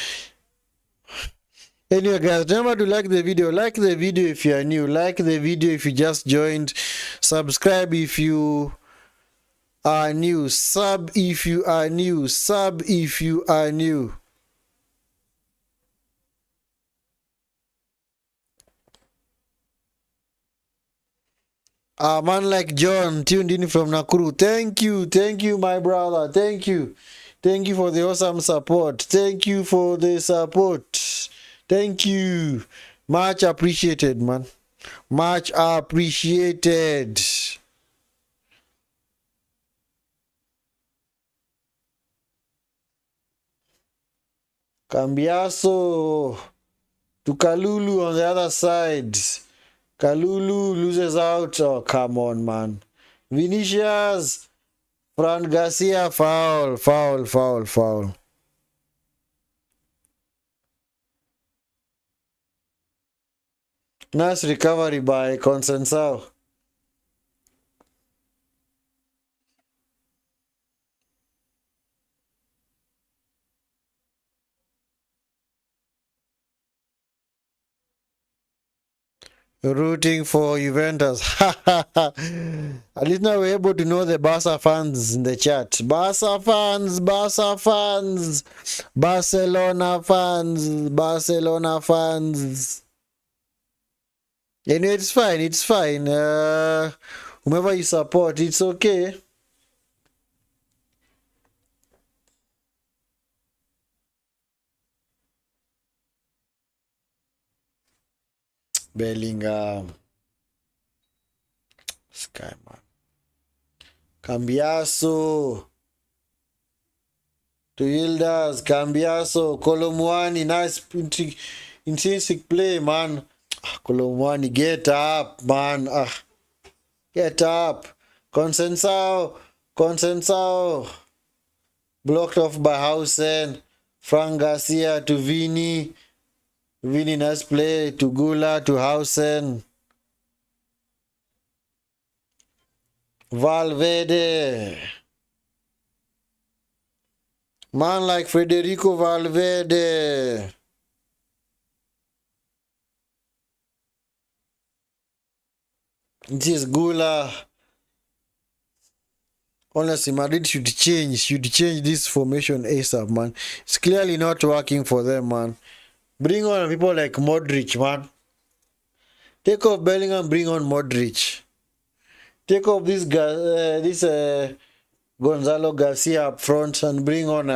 Anyway, guys, remember to like the video. Like the video if you are new. Like the video if you just joined. Subscribe if you are new. Sub if you are new. Sub if you are new. A man like John tuned in from Nakuru. Thank you, my brother. Thank you for the awesome support. Thank you for the support. Thank you, much appreciated, man. Much appreciated. Cambiaso to Kalulu on the other side. Kalulu loses out. Oh, come on, man. Vinicius. Fran Garcia, foul. Nice recovery by Consensao. Rooting for Juventus. At least now we're able to know the Barca fans in the chat. Barca fans, Barcelona fans. Anyway, it's fine. Whomever you support, it's okay. Bellingham. Sky, man. Cambiaso. To Yildiz. Cambiaso. Kolomwani. Nice intrinsic play, man. Kolomwani, get up, man. Get up. Consensao. Blocked off by Hausen. Fran Garcia to Vini. Vini, nice play to Gula, to Hausen. Valverde. Man like Federico Valverde. This is Gula. Honestly, Madrid should change this formation ASAP, man. It's clearly not working for them, man. Bring on people like Modric, man. Take off Bellingham, bring on Modric. Take off this guy, Gonzalo Garcia up front and bring on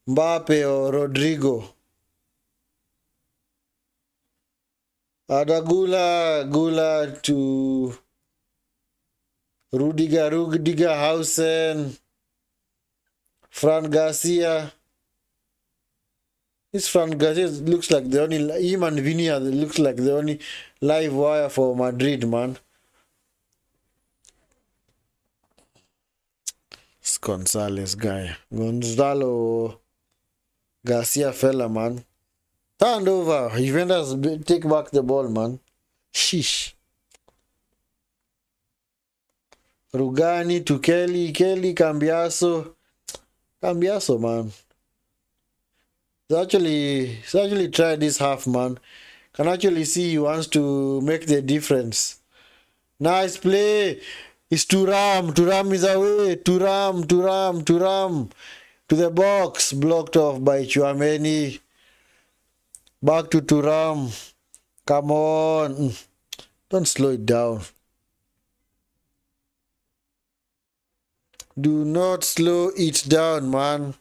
Mbappe or Rodrigo. Gula to Rudiger Hausen, Fran Garcia. This Fran Garcia looks like the only, him and Vini looks like the only live wire for Madrid, man. This Gonzalez guy. Gonzalo Garcia fella, man. Turned over. Juventus take back the ball, man. Sheesh. Rugani to Kelly, Cambiaso, man. He's actually tried this half, man. Can actually see he wants to make the difference. Nice play. It's Turam. Turam is away. Turam, Turam, Turam. To the box. Blocked off by Chouameni. Back to Turam. Come on. Don't slow it down. Do not slow it down, man.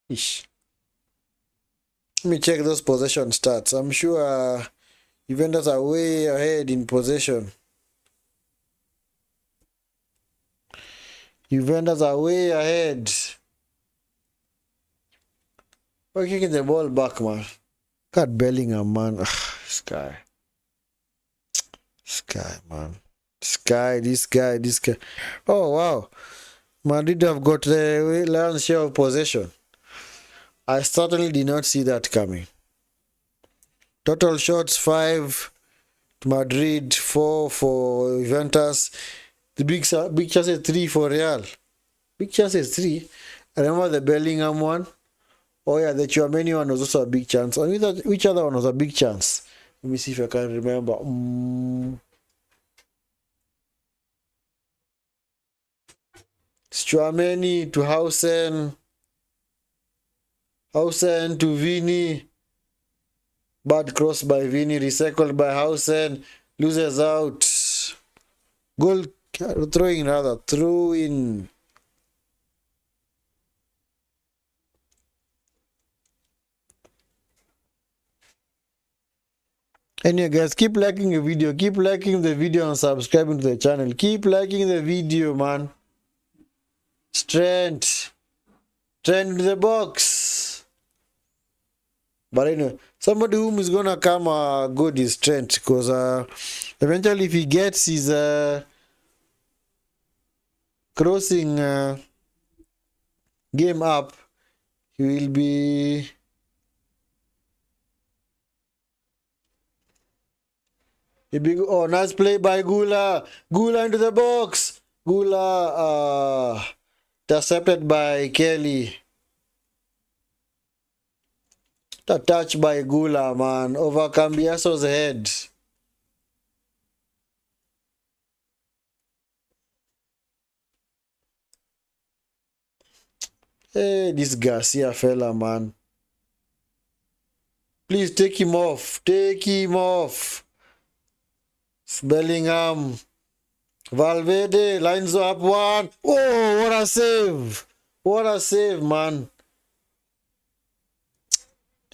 Ish. Let me check those possession stats. I'm sure Juventus are way ahead in possession. Juventus are way ahead. We're kicking the ball back, man. Got Bellingham, man. Ugh, this guy. This guy, man. This guy. Oh, wow. Madrid have got the lion's share of possession. I certainly did not see that coming. Total shots 5 to Madrid, 4 for Juventus. The big chance is 3 for Real. Big chance is 3. I remember the Bellingham one. Oh yeah, the Chouameni one was also a big chance. And which other one was a big chance? Let me see if I can remember. Chouameni to Hausen. Hausen to Vini. Bad cross by Vini. Recycled by Hausen. Loses out. Goal throwing rather. Throw in. Anyway guys, keep liking the video. Keep liking the video and subscribing to the channel. Keep liking the video, man. Strength. Trend to the box. But anyway, somebody whom is gonna come good is Trent, because eventually if he gets his crossing game up, he will be oh, nice play by Gula. Gula into the box. Gula intercepted by Kelly. The touch by Gula, man, over Cambiaso's head. Hey, this Garcia fella, man. Please take him off. Take him off. Bellingham. Valverde lines up one. Oh, what a save. What a save, man.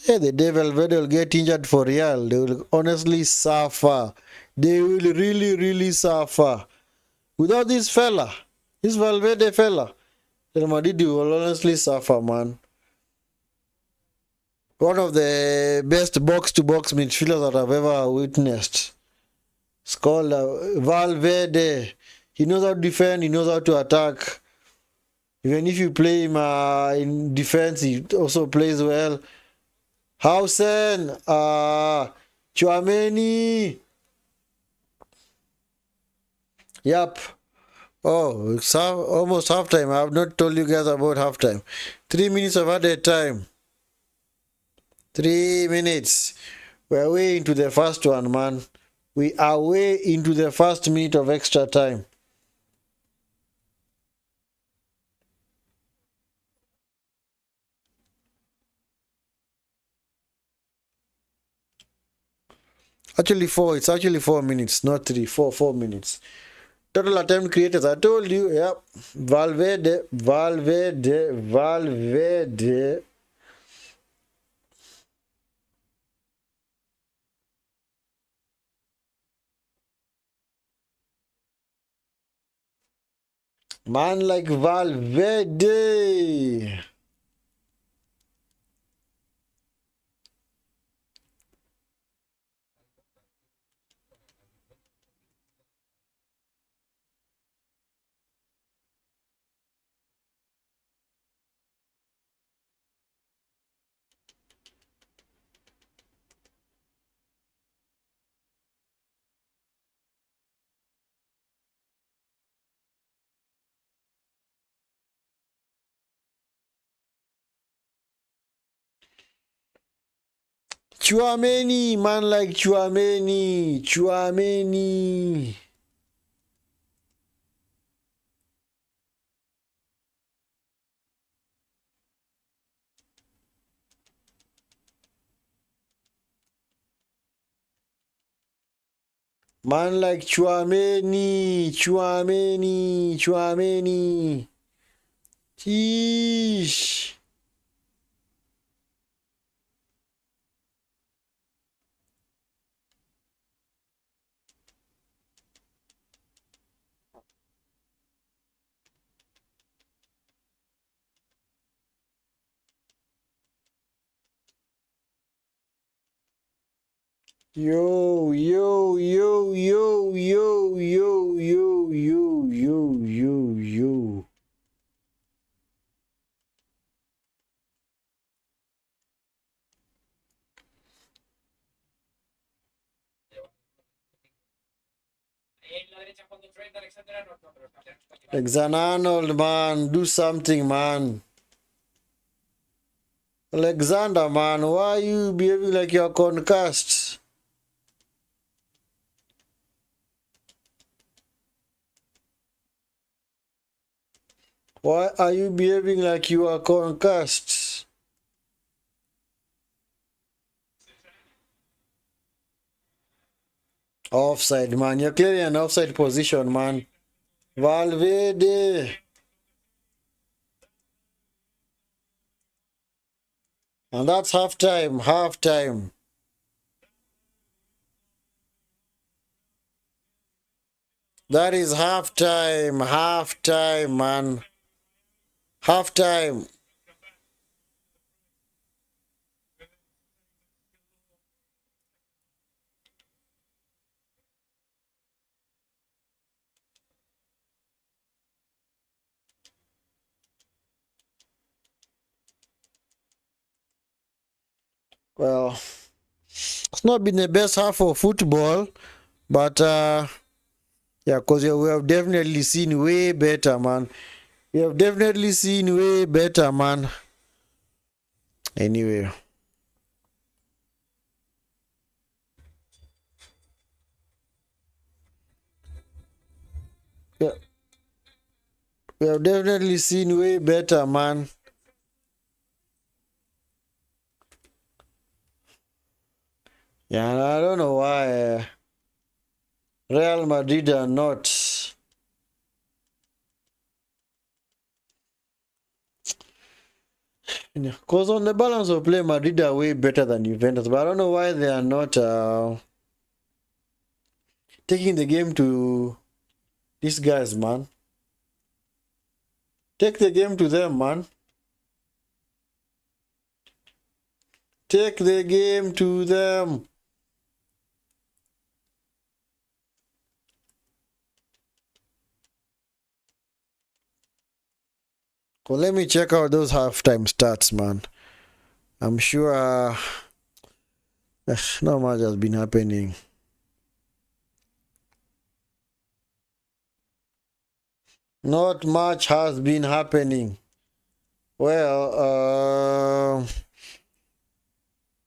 Hey, the day Valverde will get injured for Real, they will honestly suffer. They will really suffer. Without this fella, this Valverde fella, Real Madrid will honestly suffer, man. One of the best box-to-box midfielders that I've ever witnessed. It's called Valverde. He knows how to defend, he knows how to attack. Even if you play him in defense, he also plays well. Hausen, Chouameni. Yep. Oh, it's almost halftime. I have not told you guys about halftime. 3 minutes of added time. 3 minutes. We're way into the first one, man. We are way into the first minute of extra time. Actually 4. It's actually 4 minutes, not 3. 4 minutes. Total attempt creators. I told you, yep. Valverde. Man like Valverde. Chouameni, man like Chouameni. Chouameni. Man like Chouameni. Chouameni. Chouameni. Sheesh. Yo, yo, yo, yo, yo, yo, yo, yo, yo, yo, yo. Alexander-Arnold, man, do something, man. Alexander, man, why are you behaving like you're concussed? Why are you behaving like you are concussed? Offside, man. You're clearly in an offside position, man. Valverde. And that's halftime. Halftime. That is halftime. Halftime, man. Halftime. Well, it's not been the best half of football, but yeah, because we have definitely seen way better, man. We have definitely seen way better, man. Anyway. Yeah, we have definitely seen way better, man. Yeah, I don't know why Real Madrid are not. Because on the balance of play, Madrid are way better than Juventus. But I don't know why they are not taking the game to these guys, man. Take the game to them, man. Take the game to them. Well, let me check out those halftime stats, man. I'm sure not much has been happening. Not much has been happening. Well,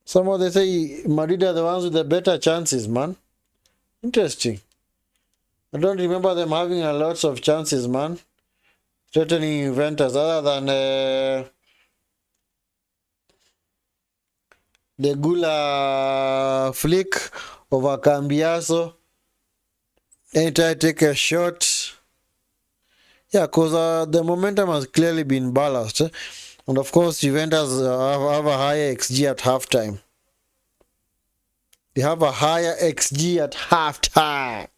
some of they say Madrid are the ones with the better chances, man. Interesting. I don't remember them having a lots of chances, man. Threatening Juventus other than the Gula flick over Cambiaso. Anytime I take a shot. Yeah, because the momentum has clearly been balanced. And of course, Juventus have a higher XG at halftime. They have a higher XG at halftime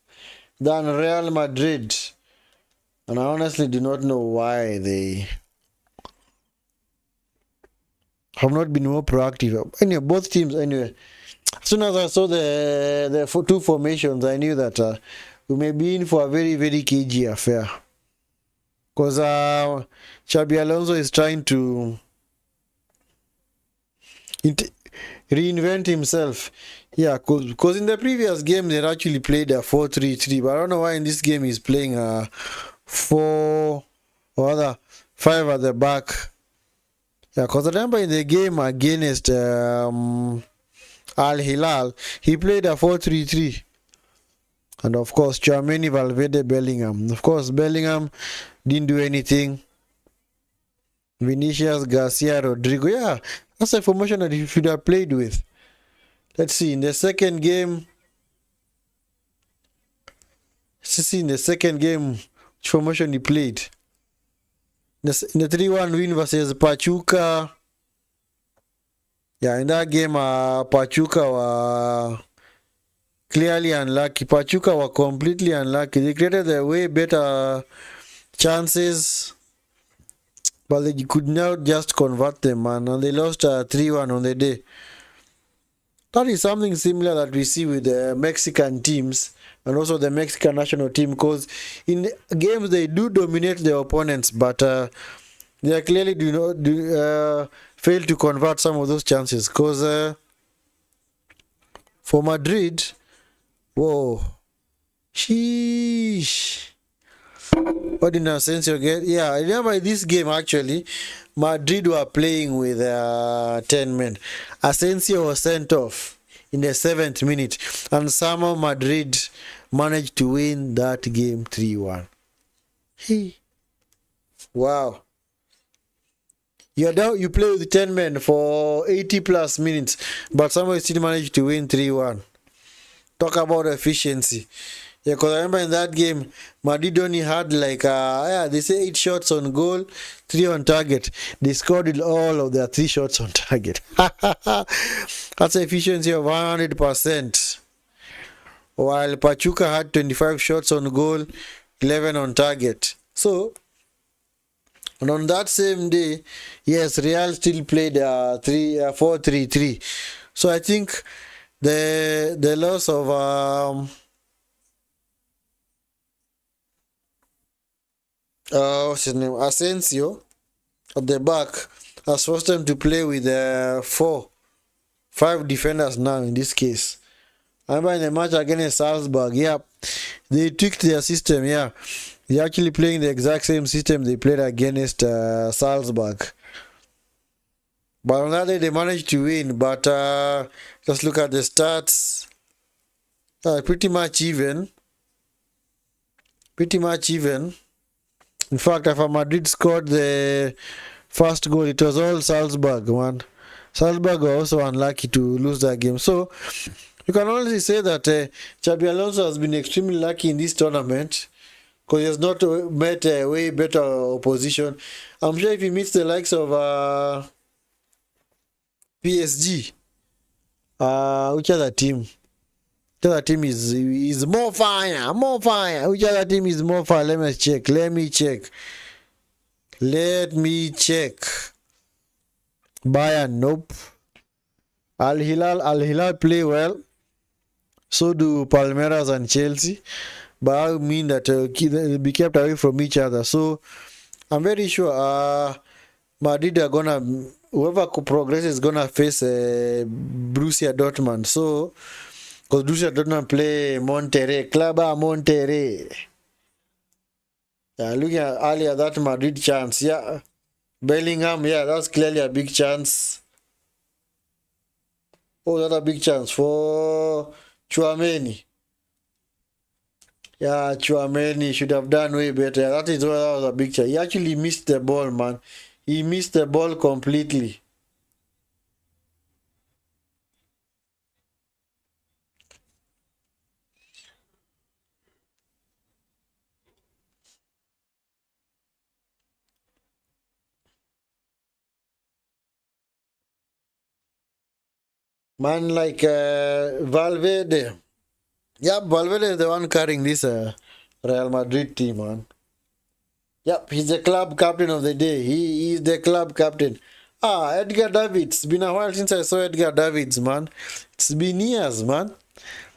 than Real Madrid. And I honestly do not know why they have not been more proactive. Anyway, both teams, anyway. As soon as I saw the two formations, I knew that we may be in for a very, very cagey affair. Because Xabi Alonso is trying to reinvent himself. Yeah, because in the previous game, they actually played a 4-3-3. But I don't know why in this game he's playing a 4 or rather 5 at the back. Yeah, because I remember in the game against Al Hilal, he played a 4-3-3. And of course, Tchouaméni, Valverde, Bellingham. Of course, Bellingham didn't do anything. Vinicius, Garcia, Rodrigo. Yeah, that's a formation that he should have played with. Let's see, in the second game, which formation he played. In the 3-1 win versus Pachuca. Yeah, in that game, Pachuca were clearly unlucky. Pachuca were completely unlucky. They created a way better chances, but they could not just convert them, man. And they lost 3-1 on the day. That is something similar that we see with the Mexican teams and also the Mexican national team, because in games they do dominate their opponents, but they clearly fail to convert some of those chances. Because for Madrid, whoa, sheesh. What did Asensio get? Yeah, I remember this game actually, Madrid were playing with 10 men. Asensio was sent off in the 7th minute, and somehow Madrid managed to win that game 3-1. Hey. Wow. You're down, you play with 10 men for 80 plus minutes, but somehow you still managed to win 3-1. Talk about efficiency. Yeah, because I remember in that game, Madrid only had like, they say 8 shots on goal, 3 on target. They scored all of their 3 shots on target. That's an efficiency of 100%. While Pachuca had 25 shots on goal, 11 on target. So, and on that same day, yes, Real still played 4-3-3. So I think the loss of what's his name, Asensio at the back has forced them to play with 5 defenders now in this case. I remember in the match against Salzburg, yeah, they tweaked their system, yeah. They're actually playing the exact same system they played against Salzburg. But on that day they managed to win, but just look at the stats. Pretty much even. In fact, if Madrid scored the first goal, it was all Salzburg, man. Salzburg were also unlucky to lose that game. So, you can honestly say that Xabi Alonso has been extremely lucky in this tournament, because he has not met a way better opposition. I'm sure if he meets the likes of PSG, which other team? The other team is more fire. Which other team is more fire? Let me check. Bayern, nope. Al Hilal play well. So do Palmeiras and Chelsea. But I mean that they'll be kept away from each other. So I'm very sure Madrid are gonna, whoever progresses is gonna face Borussia Dortmund. So, because Borussia Dortmund play Monterrey, Club Monterrey. Looking at earlier that Madrid chance, yeah. Bellingham, yeah, that's clearly a big chance. Oh, that's a big chance for Tchouaméni. Yeah, Tchouaméni should have done way better. That was a big chance. He actually missed the ball, man. He missed the ball completely. Man, like Valverde. Yeah, Valverde is the one carrying this Real Madrid team, man. Yep, he's the club captain of the day. He is the club captain. Edgar Davids. It's been a while since I saw Edgar Davids, man. It's been years, man.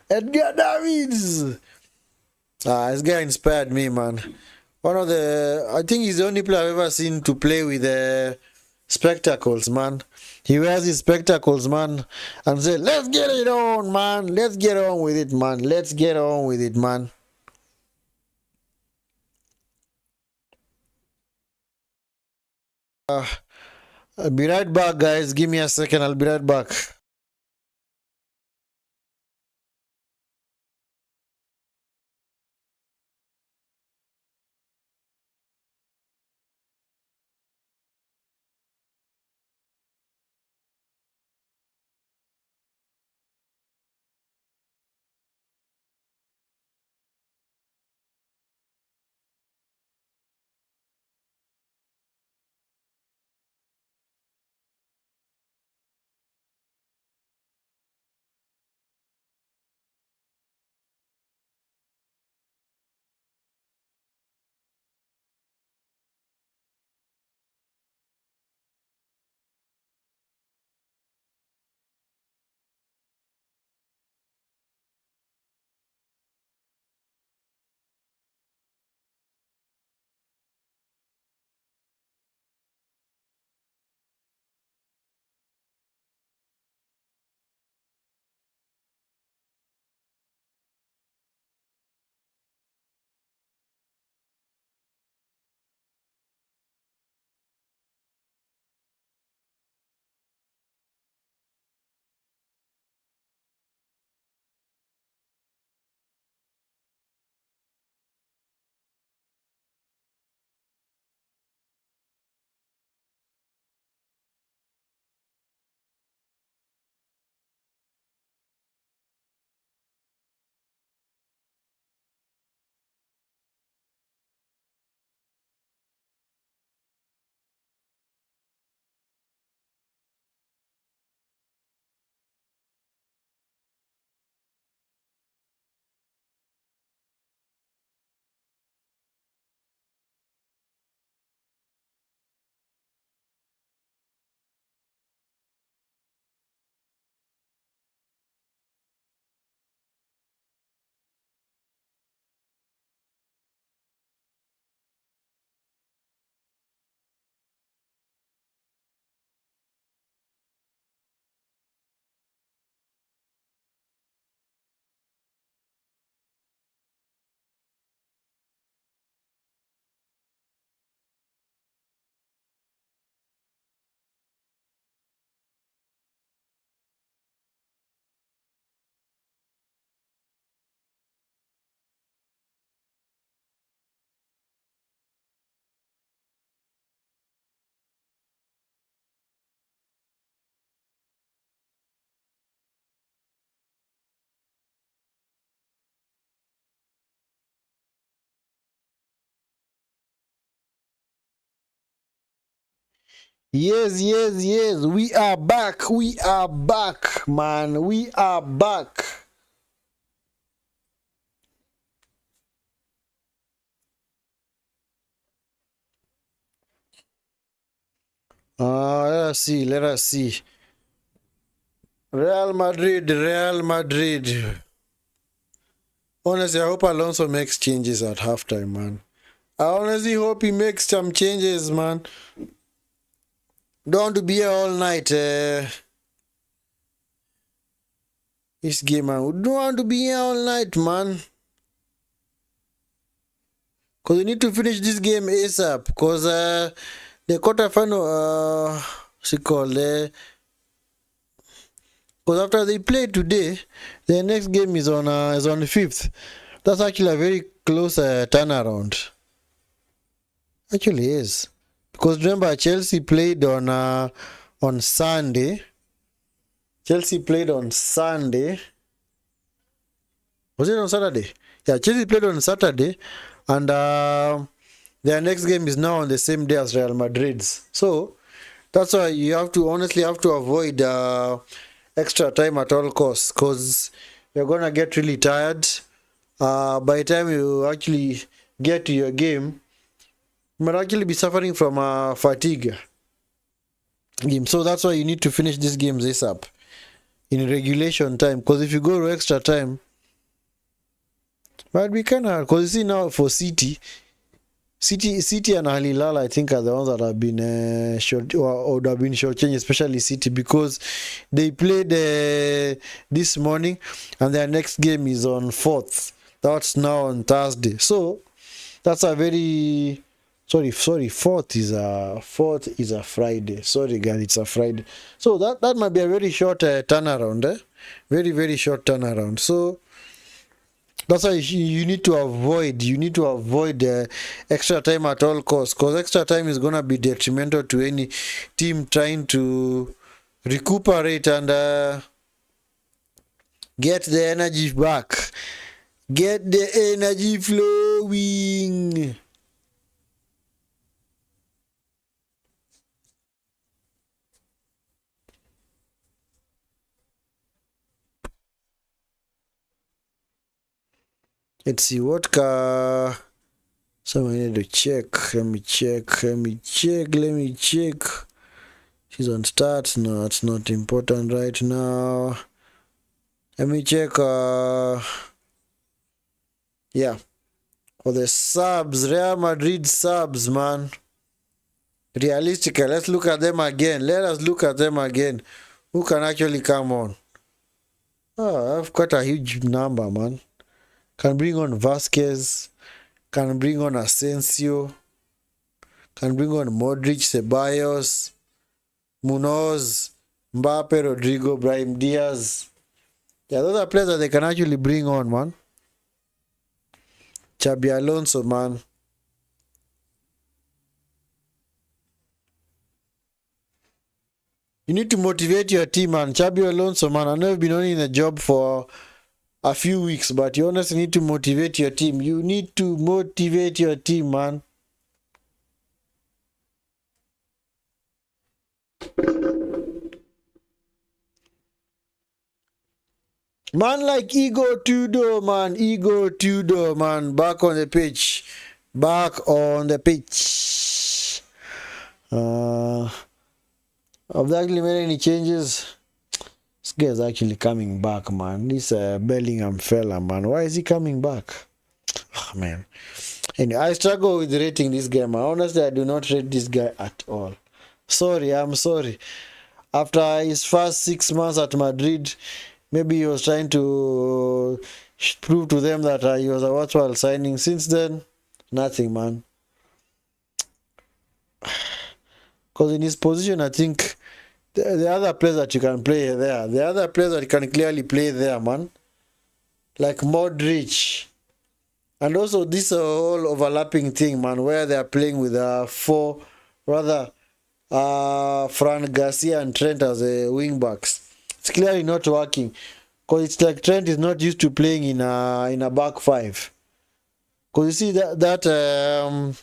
Edgar Davids. This guy inspired me, man. I think he's the only player I've ever seen to play with spectacles, man. He wears his spectacles, man, and say, let's get it on, man. Let's get on with it, man. Let's get on with it, man. I'll be right back, guys. Give me a second. I'll be right back. Yes, yes, yes. We are back. We are back, man. We are back. Let us see. Let us see. Real Madrid. Real Madrid. Honestly, I hope Alonso makes changes at halftime, man. I honestly hope he makes some changes, man. Don't want to be here all night. This game, man. We don't want to be here all night, man. Because we need to finish this game ASAP. Because the quarterfinal, what's it called? Because after they play today, the next game is on the 5th. That's actually a very close turnaround. Actually is. Because remember, Chelsea played on Sunday. Chelsea played on Sunday. Was it on Saturday? Yeah, Chelsea played on Saturday. And their next game is now on the same day as Real Madrid's. So, that's why you honestly have to avoid extra time at all costs. Because you're going to get really tired. By the time you actually get to your game, you might actually be suffering from fatigue. So that's why you need to finish these games ASAP in regulation time. Because if you go to extra time, might be kind of hard. Because you see now for City and Al Hilal, I think, are the ones that have been short or would have been shortchanged, especially City, because they played this morning and their next game is on 4th. That's now on Thursday. So that's a very fourth is a Friday. Sorry guys, it's a Friday. So that might be a very short turnaround, very, very short turnaround. So that's why you need to avoid extra time at all costs, because extra time is gonna be detrimental to any team trying to recuperate and get the energy back. Get the energy flowing. Let's see what car. So I need to check. Let me check. She's on start. No, it's not important right now. Let me check. Yeah. For the subs, Real Madrid subs, man. Realistically, let's look at them again. Let us look at them again. Who can actually come on? Oh, I've got a huge number, man. Can bring on Vasquez. Can bring on Asensio. Can bring on Modric, Ceballos, Munoz, Mbappe, Rodrigo, Brahim Diaz. Yeah, those are players that they can actually bring on, man. Xabi Alonso, man. You need to motivate your team, man. Xabi Alonso, man. I know you've been only in the job for a few weeks, but you honestly need to motivate your team. You need to motivate your team, man. Man like Igor Tudor, man. Back on the pitch. Have they actually made any changes? This guy is actually coming back, man. This Bellingham fella, man. Why is he coming back? Oh, man. Anyway, I struggle with rating this game. Honestly, I do not rate this guy at all. I'm sorry. After his first 6 months at Madrid, maybe he was trying to prove to them that he was a worthwhile signing. Since then, nothing, man. Because in his position, I think the other players that you can play there, the other players that you can clearly play there, man, like Modric, and also this whole overlapping thing, man, where they are playing with Fran Garcia and Trent as wing backs. It's clearly not working, because it's like Trent is not used to playing in a back five. Because you see that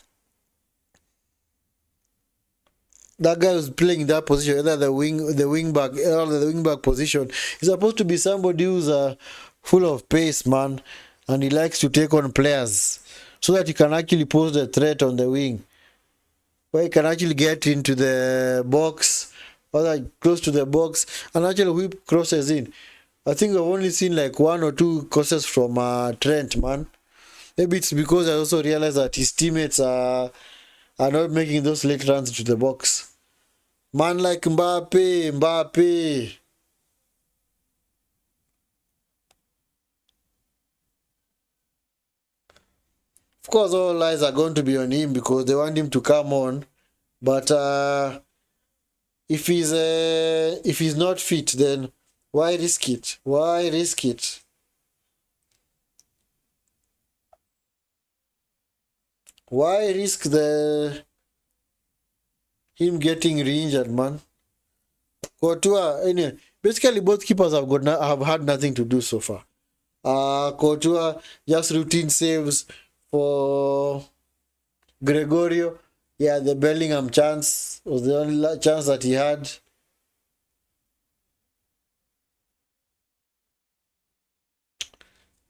that guy who's playing that position, either the wing back, or the wing back position, is supposed to be somebody who's full of pace, man, and he likes to take on players so that he can actually pose the threat on the wing, where he can actually get into the box or like close to the box and actually whip crosses in. I think I've only seen like one or two crosses from Trent, man. Maybe it's because I also realized that his teammates are not making those late runs to the box. Man like Mbappe. Of course, all eyes are going to be on him because they want him to come on. But if he's not fit, then why risk it? Why risk it? Why risk him getting re-injured, man? Courtois, anyway, basically both keepers have had nothing to do so far. Courtois just routine saves for Gregorio. Yeah, the Bellingham chance was the only chance that he had.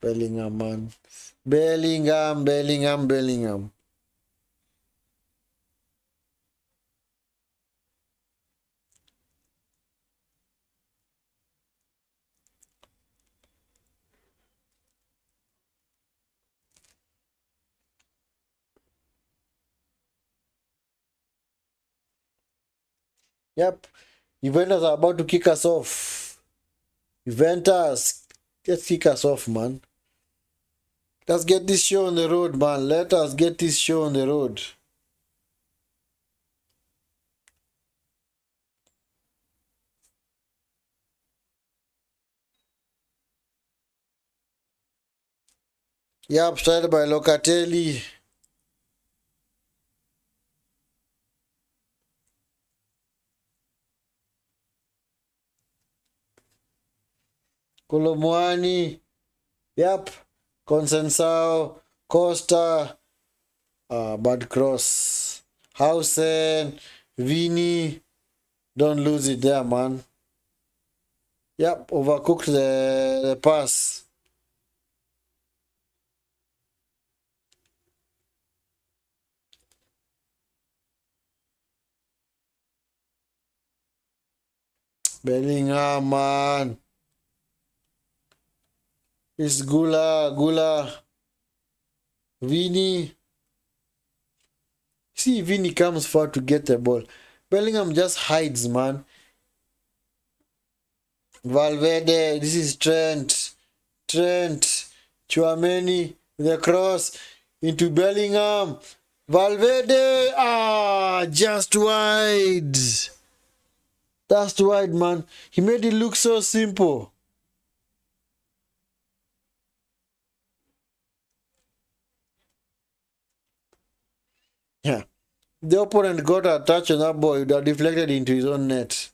Bellingham, man. Bellingham. Yep. Juventus are about to kick us off. Juventus, let's kick us off, man. Let's get this show on the road, man. Let us get this show on the road. Yep, started by Locatelli. Colomwani. Yep. Consensao. Costa. Bad cross. Hausen. Vini. Don't lose it there, man. Yep, overcooked the pass. Bellingham, man. It's Gula. Vini. See, Vini comes far to get the ball. Bellingham just hides, man. Valverde, this is Trent. Chouameni, the cross into Bellingham. Valverde, just wide. That's wide, man. He made it look so simple. Yeah. The opponent got a touch on that ball that deflected into his own net.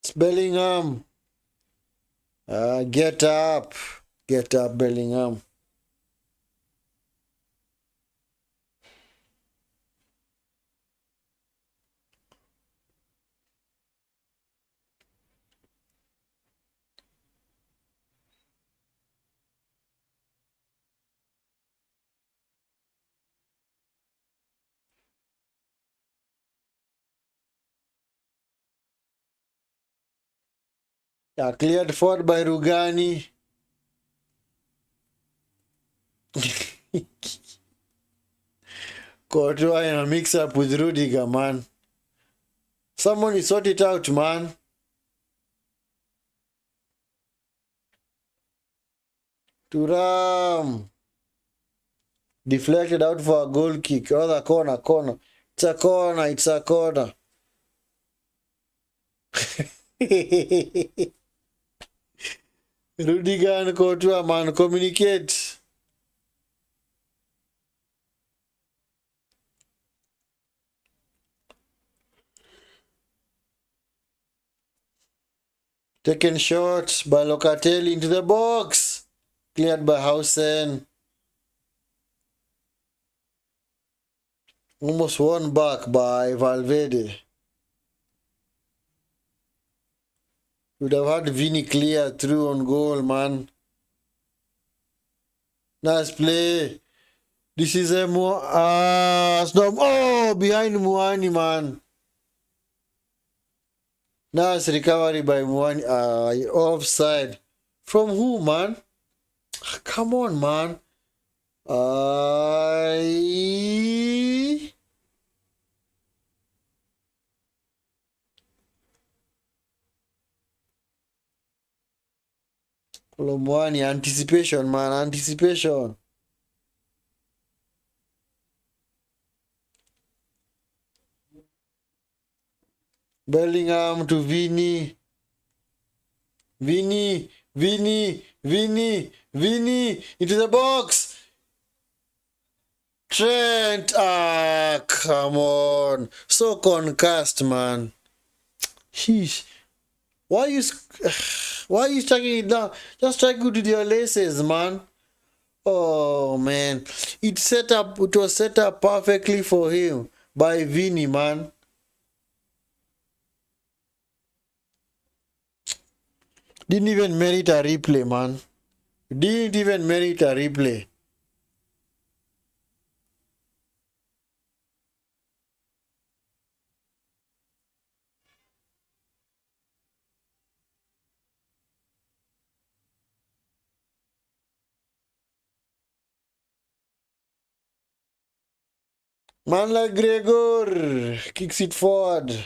It's Bellingham. Get up. Get up, Bellingham. Yeah, cleared forward by Rugani. Courtois in a mix-up with Rudiger, man. Someone sort it out, man. Turam. Deflected out for a goal kick. Other corner. It's a corner. Rudiger and Courtois, man, communicate. Taken shot by Locatelli into the box. Cleared by Hausen. Almost won back by Valverde. Would have had Vini clear through on goal, man. Nice play. This is a stop. Oh, behind Muani, man. Nice recovery by Muani. Offside. From who, man? Come on, man. Muani, anticipation, man. Anticipation. Bellingham to Vini. Vini into the box. Trent, come on. So concussed, man. Sheesh. Why are you striking it down? Just strike it with your laces, man. Oh, man. It was set up perfectly for him by Vini, man. Didn't even merit a replay, man. Didn't even merit a replay. Man like Gregor kicks it forward.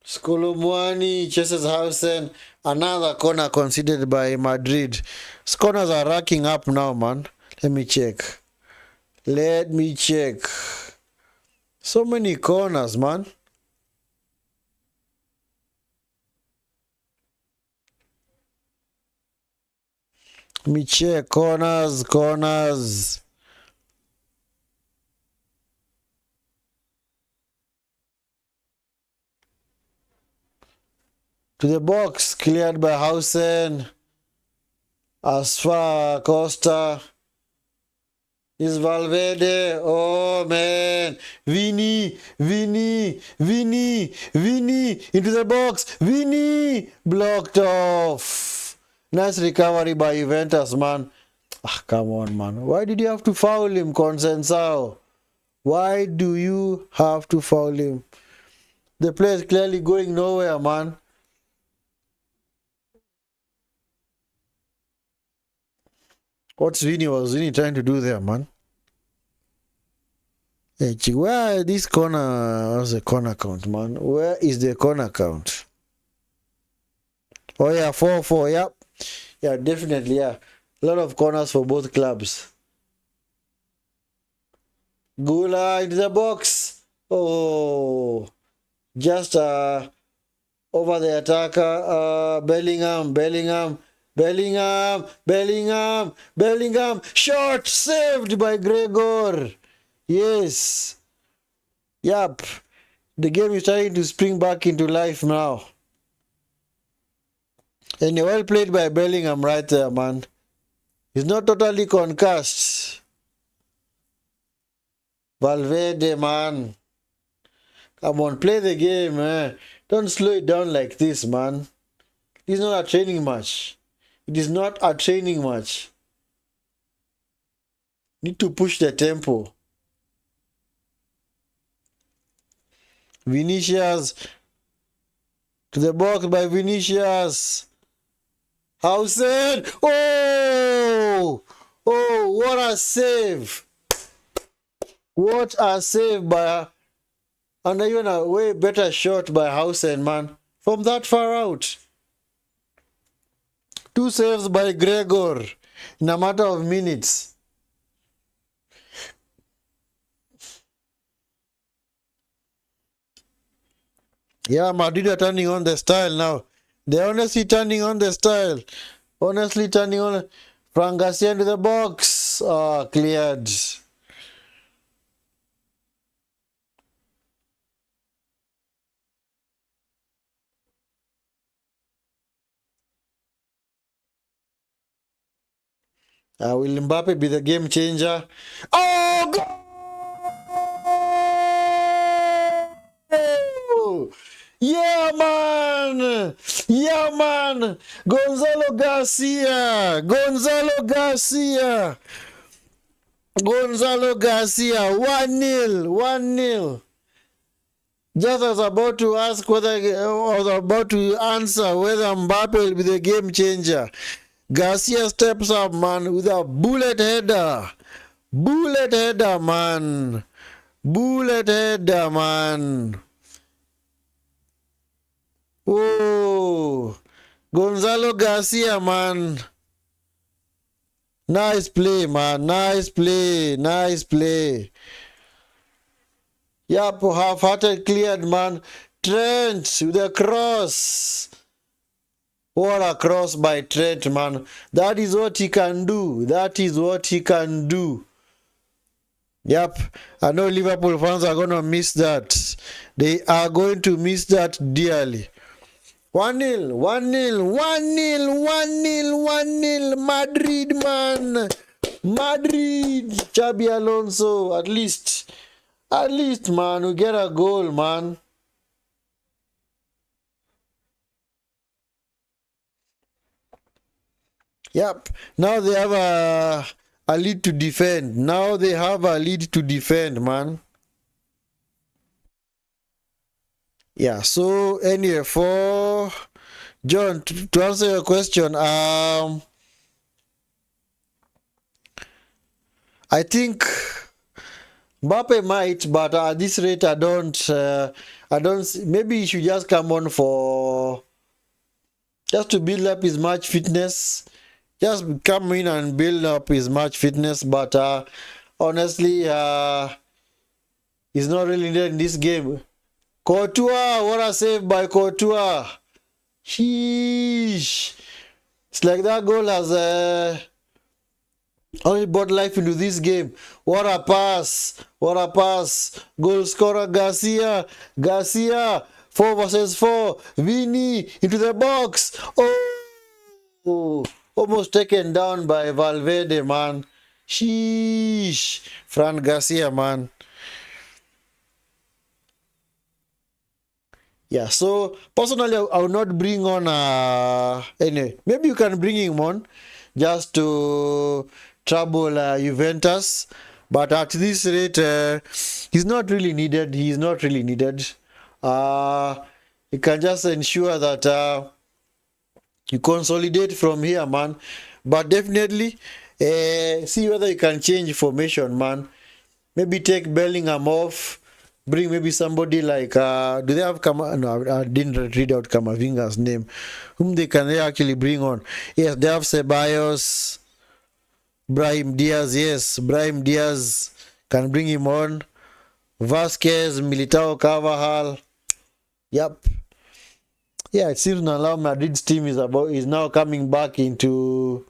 Skolomwani chases Hausen. Another corner conceded by Madrid. Corners are racking up now, man. Let me check. So many corners, man. Let me check. Corners. To the box, cleared by Hausen. Asfa Costa. Is Valverde. Oh, man. Vini. Into the box. Vini. Blocked off. Nice recovery by Juventus, man. Come on, man. Why did you have to foul him, Consensao? Why do you have to foul him? The play is clearly going nowhere, man. What's Vini trying to do there, man? Hey, where this corner was the corner count, man? Where is the corner count? Oh yeah, 4-4. Yep. Yeah, definitely. Yeah, a lot of corners for both clubs. Gula into the box. Oh, just over the attacker. Bellingham. Shot saved by Gregor. Yes. Yep. The game is trying to spring back into life now. And well played by Bellingham right there, man. He's not totally concussed. Valverde, man. Come on, play the game, man. Don't slow it down like this, man. This is not a training match. It is not a training match. Need to push the tempo. Vinicius. To the box by Vinicius. Hausen. Oh, what a save. What a save by... And even a way better shot by Hausen, man. From that far out. 2 saves by Gregor in a matter of minutes. Yeah, Madrid are turning on the style now. They're honestly turning on the style. Honestly turning on. Frank Garcia into the box. Cleared. Will Mbappe be the game changer? Oh, goal! Yeah, man! Yeah, man! Gonzalo Garcia! Gonzalo Garcia! Gonzalo Garcia! 1-0! 1-0! Just as about to ask whether, or about to answer whether Mbappe will be the game changer, Garcia steps up, man, with a bullet header. Bullet header, man. Bullet header, man. Oh, Gonzalo Garcia, man. Nice play, man. Nice play. Nice play. Yep, half-hearted cleared, man. Trent with a cross. What a cross by Trent, man. That is what he can do. That is what he can do. Yep, I know Liverpool fans are going to miss that. They are going to miss that dearly. 1-0, 1-0, 1-0, 1-0, 1-0. Madrid, man. Madrid. Xabi Alonso, at least, man, we get a goal, man. Yep. Now they have a lead to defend. Now they have a lead to defend, man. Yeah. So anyway, for John, to answer your question, I think Mbappe might, but at this rate, I don't. Maybe he should just come on for just to build up his match fitness. Just come in and build up his match fitness, but honestly, he's not really needed in this game. Courtois, what a save by Courtois. Sheesh. It's like that goal has only brought life into this game. What a pass. What a pass. Goal scorer Garcia. Garcia. 4 versus 4. Vini into the box. Oh. Almost taken down by Valverde, man. Sheesh. Fran Garcia, man. Yeah, so personally, I will not bring on anyway. Maybe you can bring him on just to trouble Juventus, but at this rate, he's not really needed. He's not really needed. You can just ensure that you consolidate from here, man. But definitely, see whether you can change formation, man. Maybe take Bellingham off. Bring maybe somebody like do they have no, I didn't read out Kamavinga's name. Whom they actually bring on? Yes, they have Ceballos, Brahim Diaz. Yes, Brahim Diaz can bring him on. Vasquez, Militao, Carvajal. Yep. Yeah, it seems now Madrid's team is now coming back into.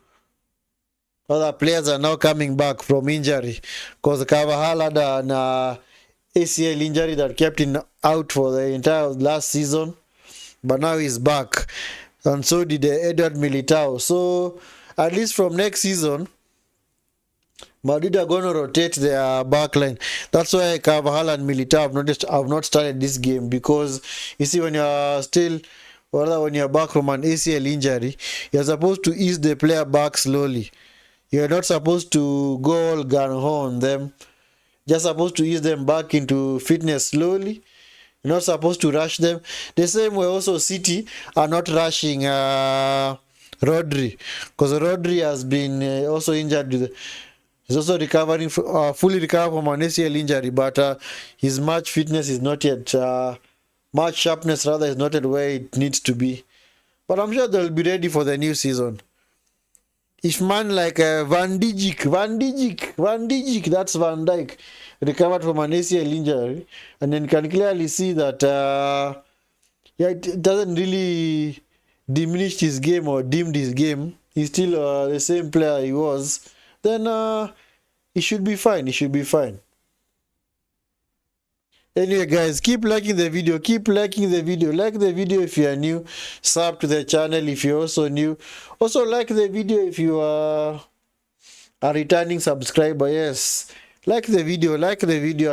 Other players are now coming back from injury because Carvajal had an ACL injury that kept him out for the entire last season, but now he's back, and so did Edward Militao. So at least from next season, Madrid are going to rotate their backline. That's why Carvajal and Militao have not started this game, because you see, when you're back from an ACL injury, you're supposed to ease the player back slowly. You're not supposed to go all gung-ho on them. Just supposed to ease them back into fitness slowly. You're not supposed to rush them. The same way also City are not rushing Rodri, because Rodri has been also injured. He's also recovering, fully recovered from an ACL injury, but his match fitness is not yet, match sharpness rather is not yet where it needs to be. But I'm sure they'll be ready for the new season. If man like Van Dijk, that's Van Dijk, recovered from an ACL injury, and then can clearly see that it doesn't really diminished his game or dimmed his game, he's still the same player he was, then he should be fine. He should be fine. Anyway, guys, keep liking the video. Keep liking the video. Like the video if you are new. Sub to the channel if you're also new. Also, like the video if you are a returning subscriber. Yes. Like the video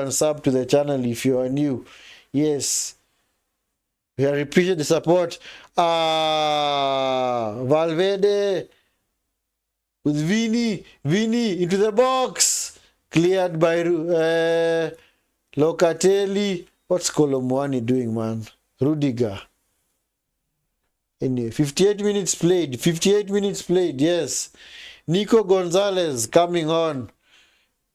and sub to the channel if you are new. Yes. We appreciate the support. Valverde with Vini into the box. Cleared by Locatelli. What's Colomwani doing, man? Rudiger. Anyway, 58 minutes played. 58 minutes played, yes. Nico Gonzalez coming on.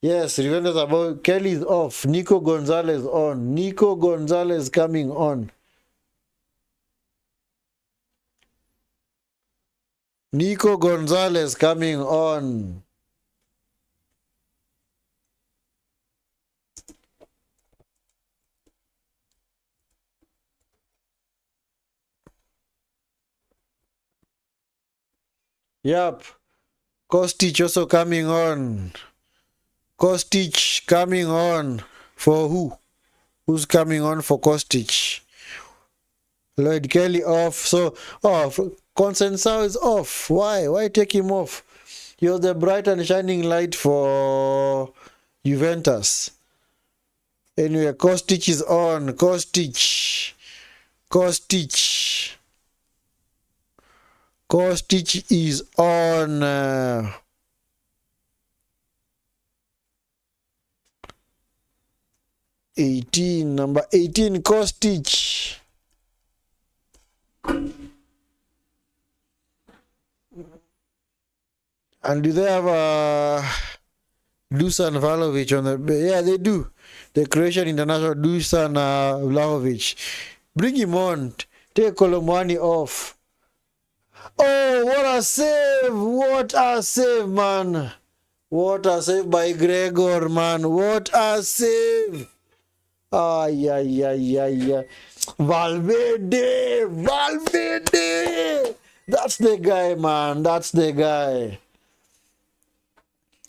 Yes, Juventus about Kelly's off. Nico Gonzalez on. Nico Gonzalez coming on. Nico Gonzalez coming on. Yep. Kostic also coming on. Kostic coming on. For who? Who's coming on for Kostic? Lloyd Kelly off. So, Consensao is off. Why? Why take him off? He was the bright and shining light for Juventus. Anyway, Kostic is on. Kostic is on. Number 18, Kostic. And do they have Dusan Vlahovic on the... Yeah, they do. The Croatian international Dusan Vlahovic. Bring him on. Take Colomwani off. Oh, what a save! What a save, man! What a save by Gregor, man! What a save! Yeah. Valverde! That's the guy, man. That's the guy.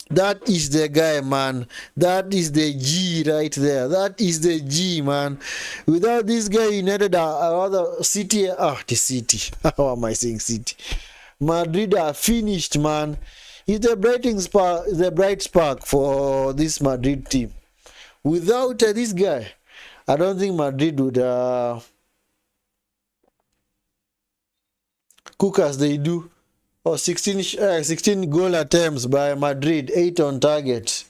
That is the guy, man. That is the G right there. That is the G, man. Without this guy, United are other City. The City. How am I saying City? Madrid are finished, man. He's the bright spark for this Madrid team. Without this guy, I don't think Madrid would cook as they do. 16 goal attempts by Madrid, 8 on target.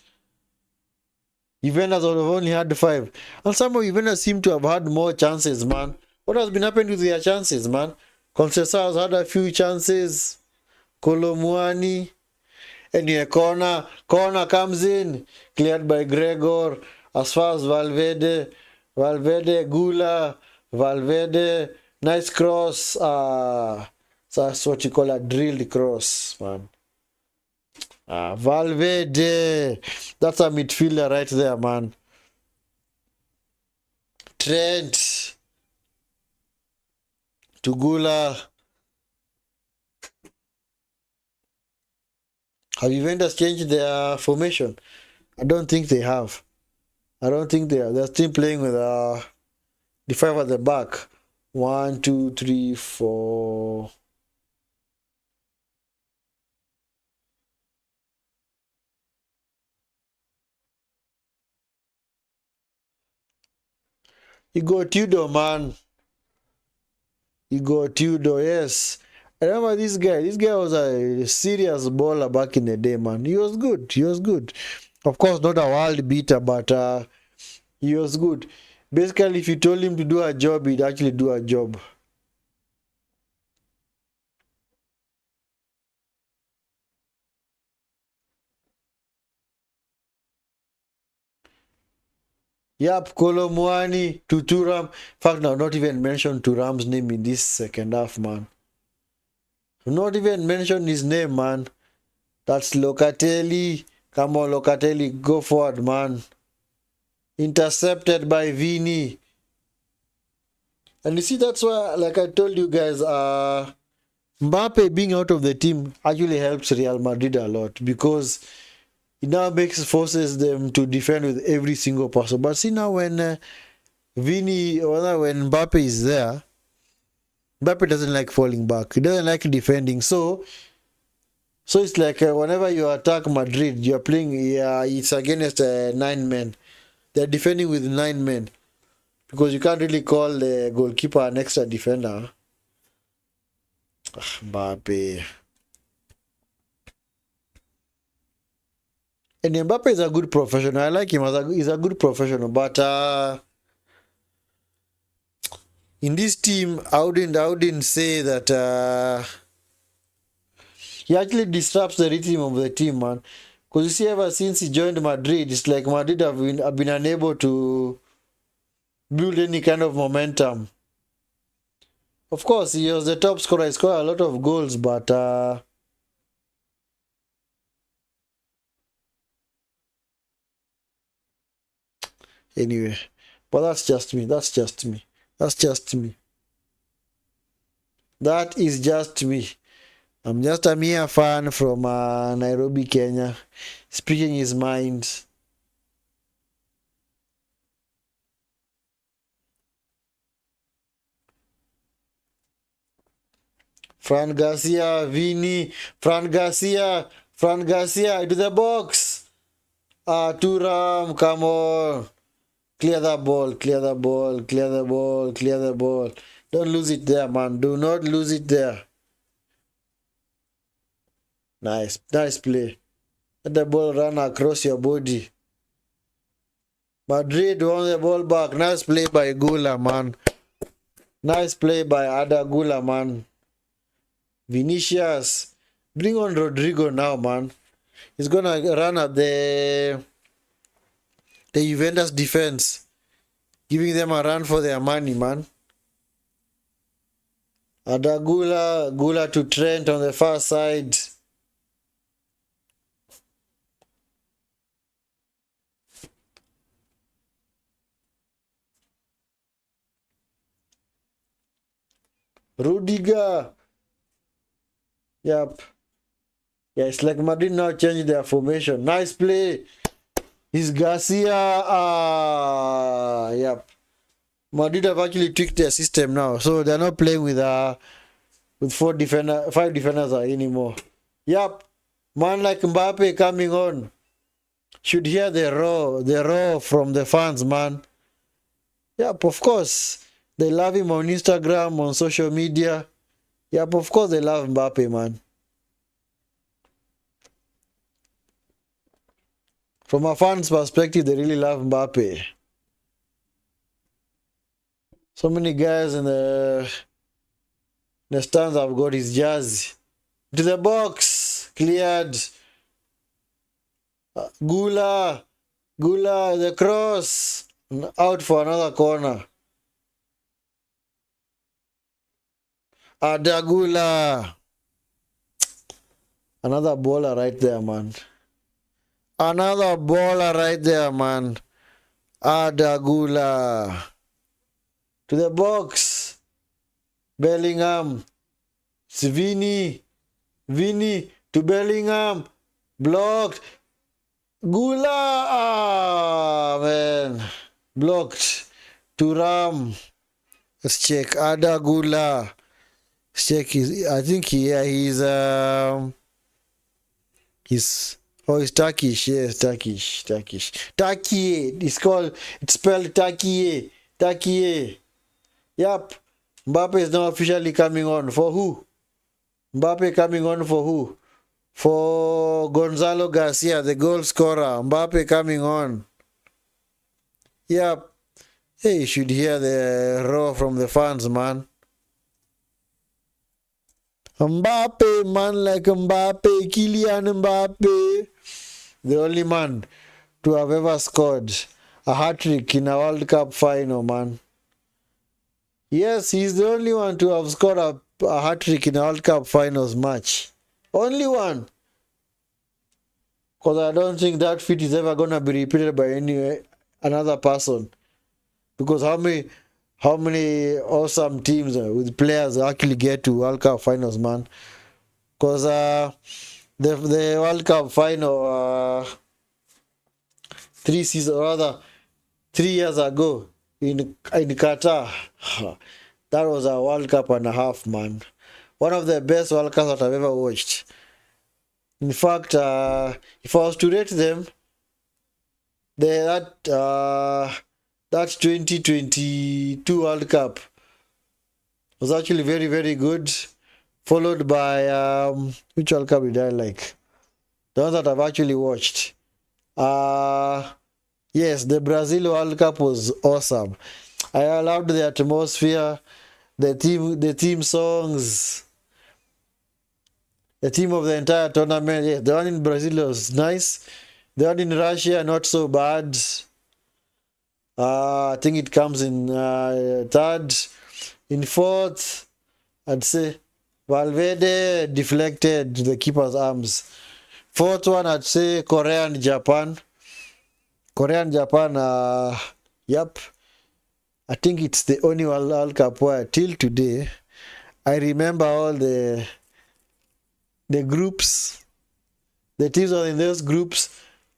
Juventus have only had 5. And somehow Juventus seem to have had more chances, man. What has been happening to their chances, man? Conceição has had a few chances. Colomwani. Anyway, corner comes in. Cleared by Gregor. As far as Valverde, Gula, Valverde. Nice cross. That's what you call a drilled cross, man. Valverde. That's a midfielder right there, man. Trent. Tugula. Have Juventus changed their formation? I don't think they have. I don't think they are. They're still playing with the 5 at the back. 1, 2, 3, 4. You got Tudor, man. You got Tudor, yes. I remember this guy. This guy was a serious baller back in the day, man. He was good. Of course, not a world beater, but he was good. Basically, if you told him to do a job, he'd actually do a job. Yep, Colomwani to Thuram. In fact, now not even mentioned Thuram's name in this second half, man. Not even mentioned his name, man. That's Locatelli. Come on, Locatelli, go forward, man. Intercepted by Vini. And you see, that's why, like I told you guys, Mbappe being out of the team actually helps Real Madrid a lot because it now forces them to defend with every single person. But see now when when Mbappe is there, Mbappe doesn't like falling back. He doesn't like defending. So it's like whenever you attack Madrid, you're playing. Yeah, it's against 9 men. They're defending with 9 men because you can't really call the goalkeeper an extra defender. Mbappe. And Mbappe is a good professional. I like him he's a good professional. But in this team, I wouldn't say that he actually disrupts the rhythm of the team, man. Because you see, ever since he joined Madrid, it's like Madrid have been unable to build any kind of momentum. Of course, he was the top scorer. He scored a lot of goals, but anyway. But that's just me. That's just me. That's just me. That is just me. I'm just a mere fan from Nairobi, Kenya, speaking his mind. Fran Garcia, Vini, Fran Garcia into the box. Turam, come on. Clear the ball, clear the ball, clear the ball, clear the ball. Don't lose it there, man. Do not lose it there. Nice play. Let the ball run across your body. Madrid won the ball back. Nice play by Gula, man. Nice play by Ada Gula, man. Vinicius. Bring on Rodrigo now, man. He's gonna run at the Juventus defense. Giving them a run for their money, man. Ada Gula to Trent on the far side. Rudiger. Yep. Yeah, it's like Madrid now changed their formation. Nice play. He's Garcia. Yep. Madrid have actually tweaked their system now. So they're not playing with 5 defenders anymore. Yep. Man like Mbappe coming on. Should hear the roar from the fans, man. Yep, of course. They love him on Instagram, on social media. Yep, of course they love Mbappe, man. From a fan's perspective, they really love Mbappe. So many guys in the stands have got his jersey. To the box. Cleared. Gula, the cross. Out for another corner. Adagula. Another baller right there, man. Another baller right there, man. Adagula. To the box. Bellingham. It's Vini to Bellingham. Blocked. Gula. Man. Blocked. To Ram. Let's check. Adagula. Let's check his. I think he's Turkish. Yes, Turkish. Turkey. It's spelled Turkey. Yep. Mbappe is now officially coming on. For who? Mbappe coming on for who? For Gonzalo Garcia, the goal scorer. Mbappe coming on. Yep. Hey, you should hear the roar from the fans, man. Mbappe, man like Mbappe, Kylian Mbappe. The only man to have ever scored a hat-trick in a World Cup final, man. Yes, he's the only one to have scored a hat-trick in a World Cup finals match. Only one. Because I don't think that feat is ever going to be repeated by another person. Because how many how many awesome teams with players actually get to World Cup finals, man. Because the World Cup final 3 years ago in Qatar, that was a World Cup and a half, man. One of the best World Cups that I've ever watched. In fact, if I was to rate them, that 2022 World Cup was actually very, very good. Followed by which World Cup did I like? The ones that I've actually watched. Yes, the Brazil World Cup was awesome. I loved the atmosphere, the team songs, the team of the entire tournament. Yes, the one in Brazil was nice. The one in Russia, not so bad. I think it comes in third. In fourth, I'd say Valverde deflected the keeper's arms. Fourth one, I'd say Korea and Japan. Korea and Japan, yep. I think it's the only World Cup where till today I remember all the groups, the teams are in those groups,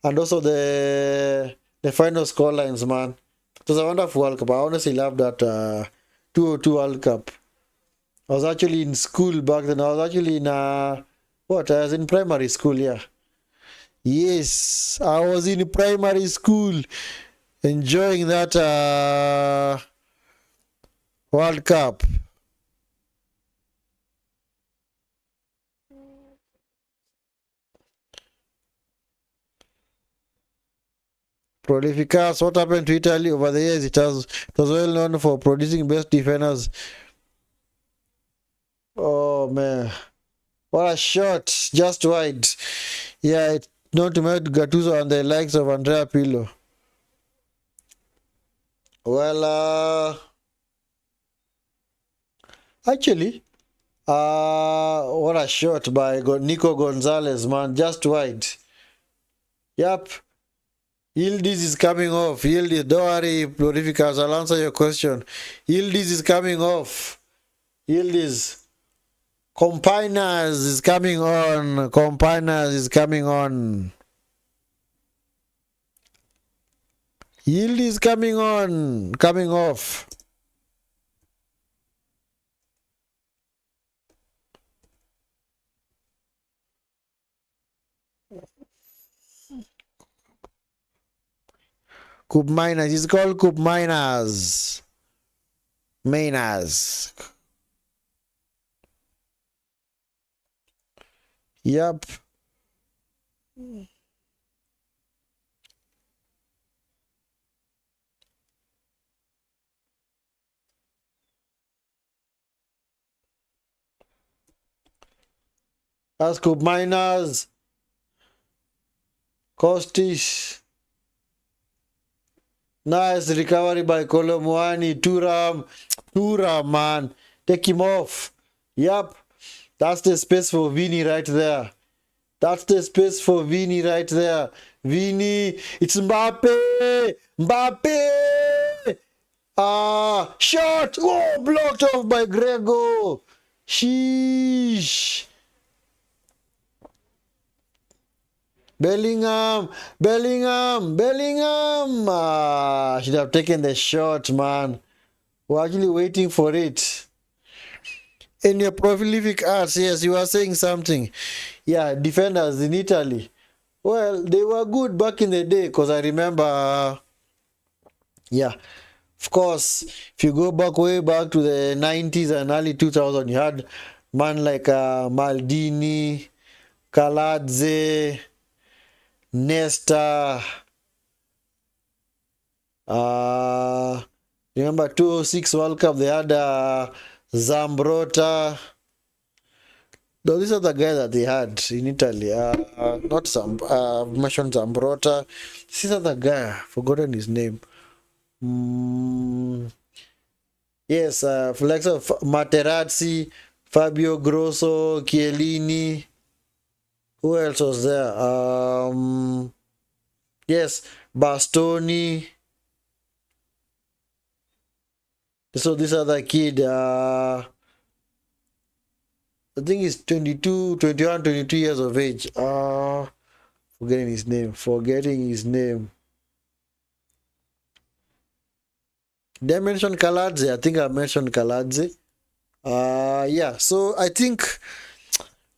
and also the final score lines, man. It was a wonderful World Cup. I honestly loved that 2002 World Cup. I was actually in school back then. I was actually in what? I was in primary school, yeah. Yes, I was in primary school enjoying that World Cup. Prolificas, what happened to Italy over the years? It was well known for producing best defenders. Oh man, what a shot! Just wide. Yeah, not to make Gattuso and the likes of Andrea Pirlo. Well, actually, what a shot by Nico Gonzalez, man, just wide. Yep. Yildiz is coming off. Yildiz, don't worry, Prolificas, I'll answer your question. Yildiz is coming off. Yildiz. Compinas is coming on. Compinas is coming on. Yield is coming on. Coming off. Coop Miners. It's called Coop Miners. Miners. Yep. That's Coop Miners. Kostish. Nice recovery by Kolomwani. Turam, man. Take him off. Yep. That's the space for Vini right there. That's the space for Vini right there. Vini. It's Mbappe. Mbappe. Shot. Oh, blocked off by Grego. Sheesh. Bellingham. Should have taken the shot, man. We're actually waiting for it. In your prolific arts, yes, you were saying something. Yeah, defenders in Italy. Well, they were good back in the day because I remember, yeah, of course, if you go back way back to the 90s and early 2000s, you had man like Maldini, Kaladze, Nesta. Remember 2006 World Cup, they had Zambrota. No, these are the guys that they had in Italy. Not I've mentioned Zambrota. This is the guy. I've forgotten his name. Yes, flex of Materazzi, Fabio Grosso, Chiellini. Who else was there? Yes, Bastoni. So this other kid, I think he's 22, 21, 22 years of age. Forgetting his name. Forgetting his name. Did I mention Kaladze? I think I mentioned Kaladze. Yeah. So I think,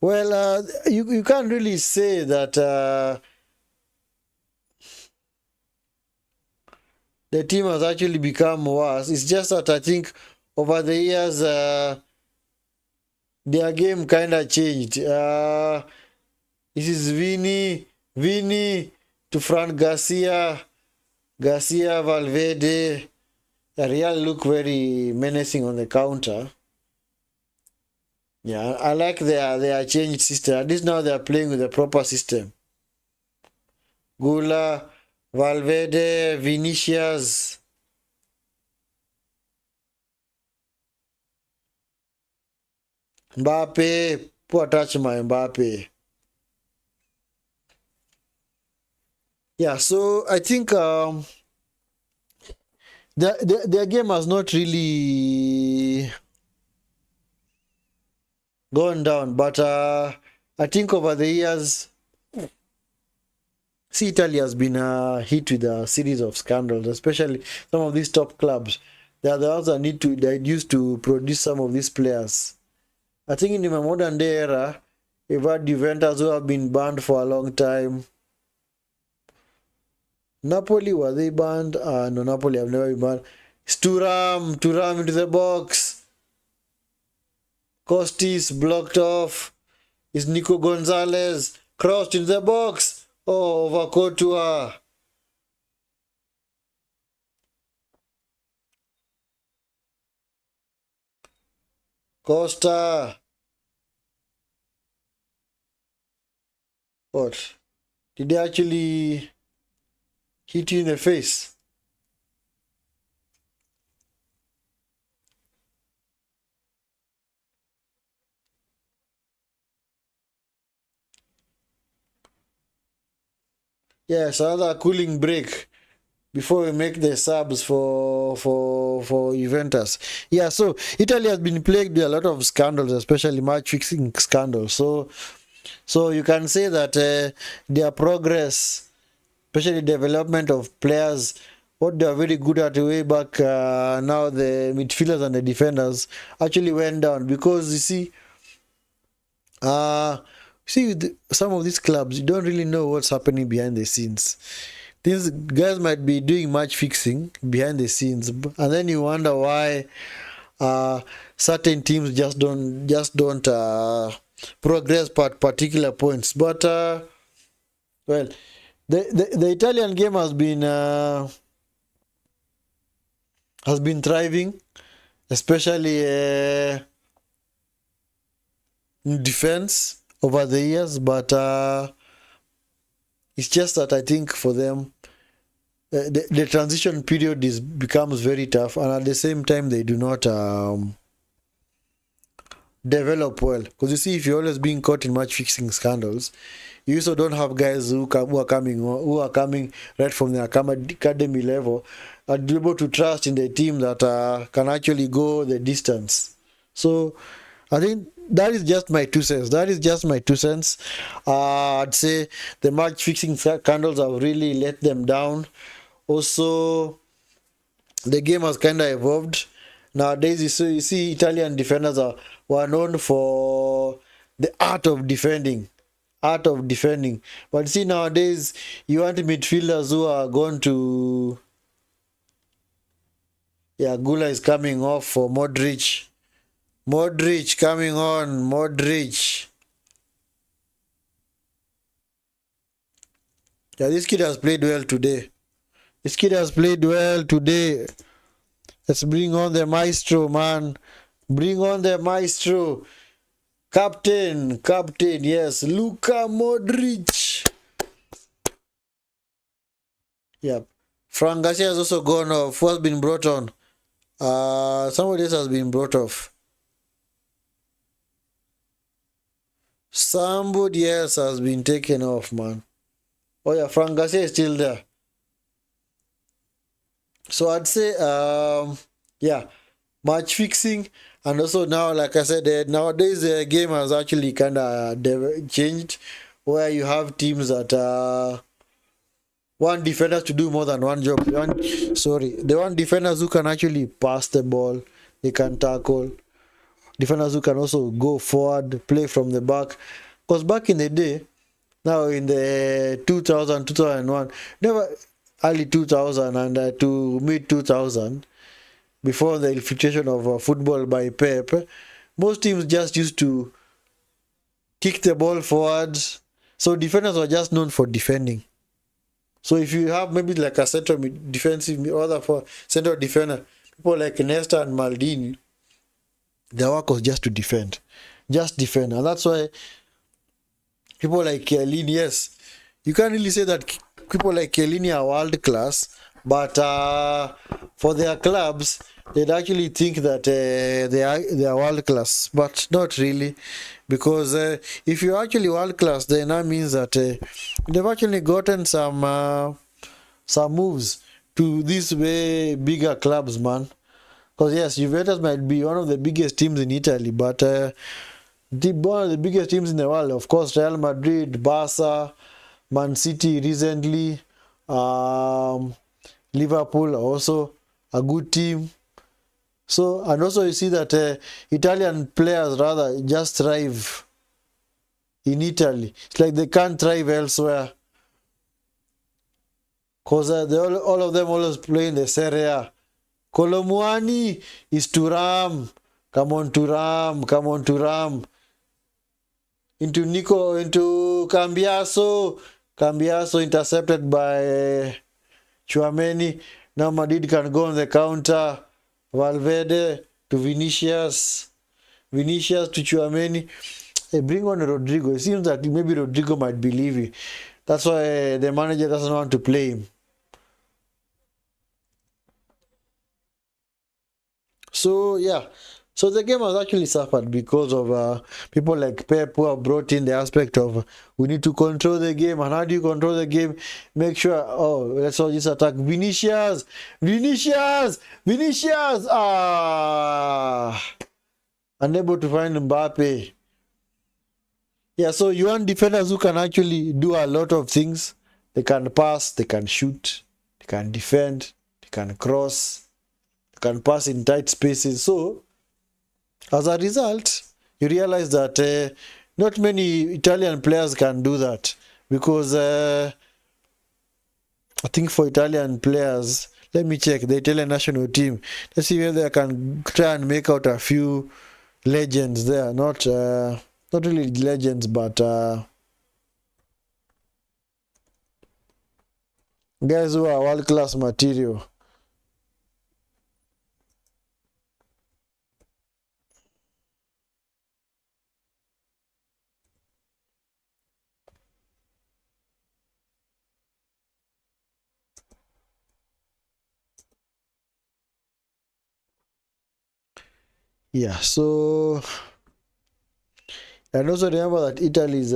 well, you can't really say that the team has actually become worse. It's just that I think over the years, their game kind of changed. This is Vini to Fran Garcia, Garcia, Valverde. Real look very menacing on the counter. Yeah, I like their changed system. At least now they are playing with a proper system. Gula, Valverde, Vinicius. Mbappe, poor touch my Mbappe. Yeah, so I think their game has not really gone down, but I think over the years, see, Italy has been hit with a series of scandals, especially some of these top clubs. They are the ones that used to produce some of these players. I think in the modern day era, we've had Juventus who have been banned for a long time. Napoli, were they banned? No, Napoli have never been banned. Turam into the box. Costis blocked off. Is Nico Gonzalez crossed into the box? Oh, over Courtois. Costa. What? Did they actually hit you in the face? Yes, another cooling break before we make the subs for Juventus. Yeah, so Italy has been plagued with a lot of scandals, especially match fixing scandals. So you can say that their progress, especially development of players, what they are very good at way back now, the midfielders and the defenders actually went down because you see with some of these clubs, you don't really know what's happening behind the scenes. These guys might be doing match fixing behind the scenes, and then you wonder why certain teams just don't progress particular points. But well, the Italian game has been thriving, especially in defense over the years. But it's just that I think for them, the transition period becomes very tough, and at the same time they do not develop well. Because you see, if you're always being caught in match fixing scandals, you also don't have guys who are coming right from the academy level and be able to trust in the team that can actually go the distance. So I think that is just my 2 cents. That is just my 2 cents. I'd say the match fixing scandals have really let them down. Also, the game has kind of evolved. Nowadays, you see Italian defenders were known for the art of defending. Art of defending. But see, nowadays, you want midfielders who are going to. Yeah, Gula is coming off for Modric. Modric coming on. Modric. Yeah, this kid has played well today. This kid has played well today. Let's bring on the maestro, man. Bring on the maestro. Captain, yes. Luka Modric. Yep. Frank Garcia has also gone off. Who has been brought on? Somebody else has been brought off. Somebody else has been taken off, man. Oh yeah, Frank Garcia is still there. So I'd say, yeah, match fixing, and also now, like I said, nowadays the game has actually kind of changed, where you have teams that want defenders to do more than one job. They want defenders who can actually pass the ball, they can tackle, defenders who can also go forward, play from the back. Because back in the day, now in the 2000, 2001, never early 2000 and to mid 2000, before the infiltration of football by Pep, most teams just used to kick the ball forward. So defenders were just known for defending. So if you have maybe like a central defensive or other for central defender, people like Nesta and Maldini, their work was just to defend. Just defend. And that's why people like Chiellini, yes, you can't really say that people like Chiellini are world class, but for their clubs, they'd actually think that they are world class, but not really, because if you're actually world class, then that means that they've actually gotten some moves to these way bigger clubs, man. Because yes, Juventus might be one of the biggest teams in Italy, but one of the biggest teams in the world, of course, Real Madrid, Barca, Man City recently, Liverpool also a good team. So, and also you see that Italian players rather just thrive in Italy. It's like they can't thrive elsewhere. Because all of them always play in the Serie A. Colomuani is Turam. Come on, Turam. Come on, Turam. Into Cambiaso. Cambiaso intercepted by Chouameni. Now Madrid can go on the counter. Valverde to Vinicius. Vinicius to Chouameni. Hey, bring on Rodrigo. It seems that maybe Rodrigo might be leaving. That's why the manager doesn't want to play him. So yeah, so the game has actually suffered because of people like Pep, who have brought in the aspect of we need to control the game. And how do you control the game? Make sure, oh, let's all just attack Vinicius, Vinicius, Vinicius. Unable to find Mbappe. Yeah, so you want defenders who can actually do a lot of things. They can pass, they can shoot, they can defend, they can cross, they can pass in tight spaces. So as a result, you realize that not many Italian players can do that, because I think for Italian players, let me check the Italian national team. Let's see whether I can try and make out a few legends there. Not really legends, but guys who are world class material. Yeah, so and also remember that Italy's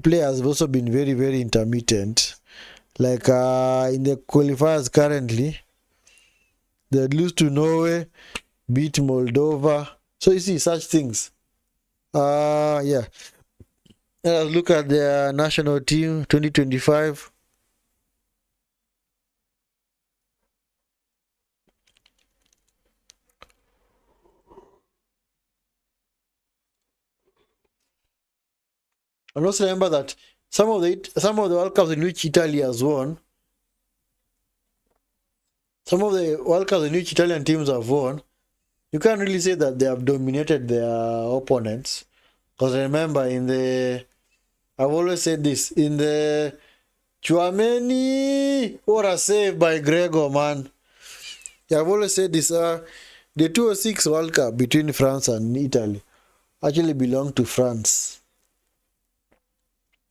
players have also been very, very intermittent. Like in the qualifiers currently, they lose to Norway, beat Moldova. So you see such things. Yeah. Let us look at their national team 2025. And also remember that some of the World Cups in which Italy has won, some of the World Cups in which Italian teams have won, you can't really say that they have dominated their opponents. Because remember, I've always said this, in the Chouameni, what a save by Gregor, man. Yeah, I've always said this, the 2006 World Cup between France and Italy actually belonged to France.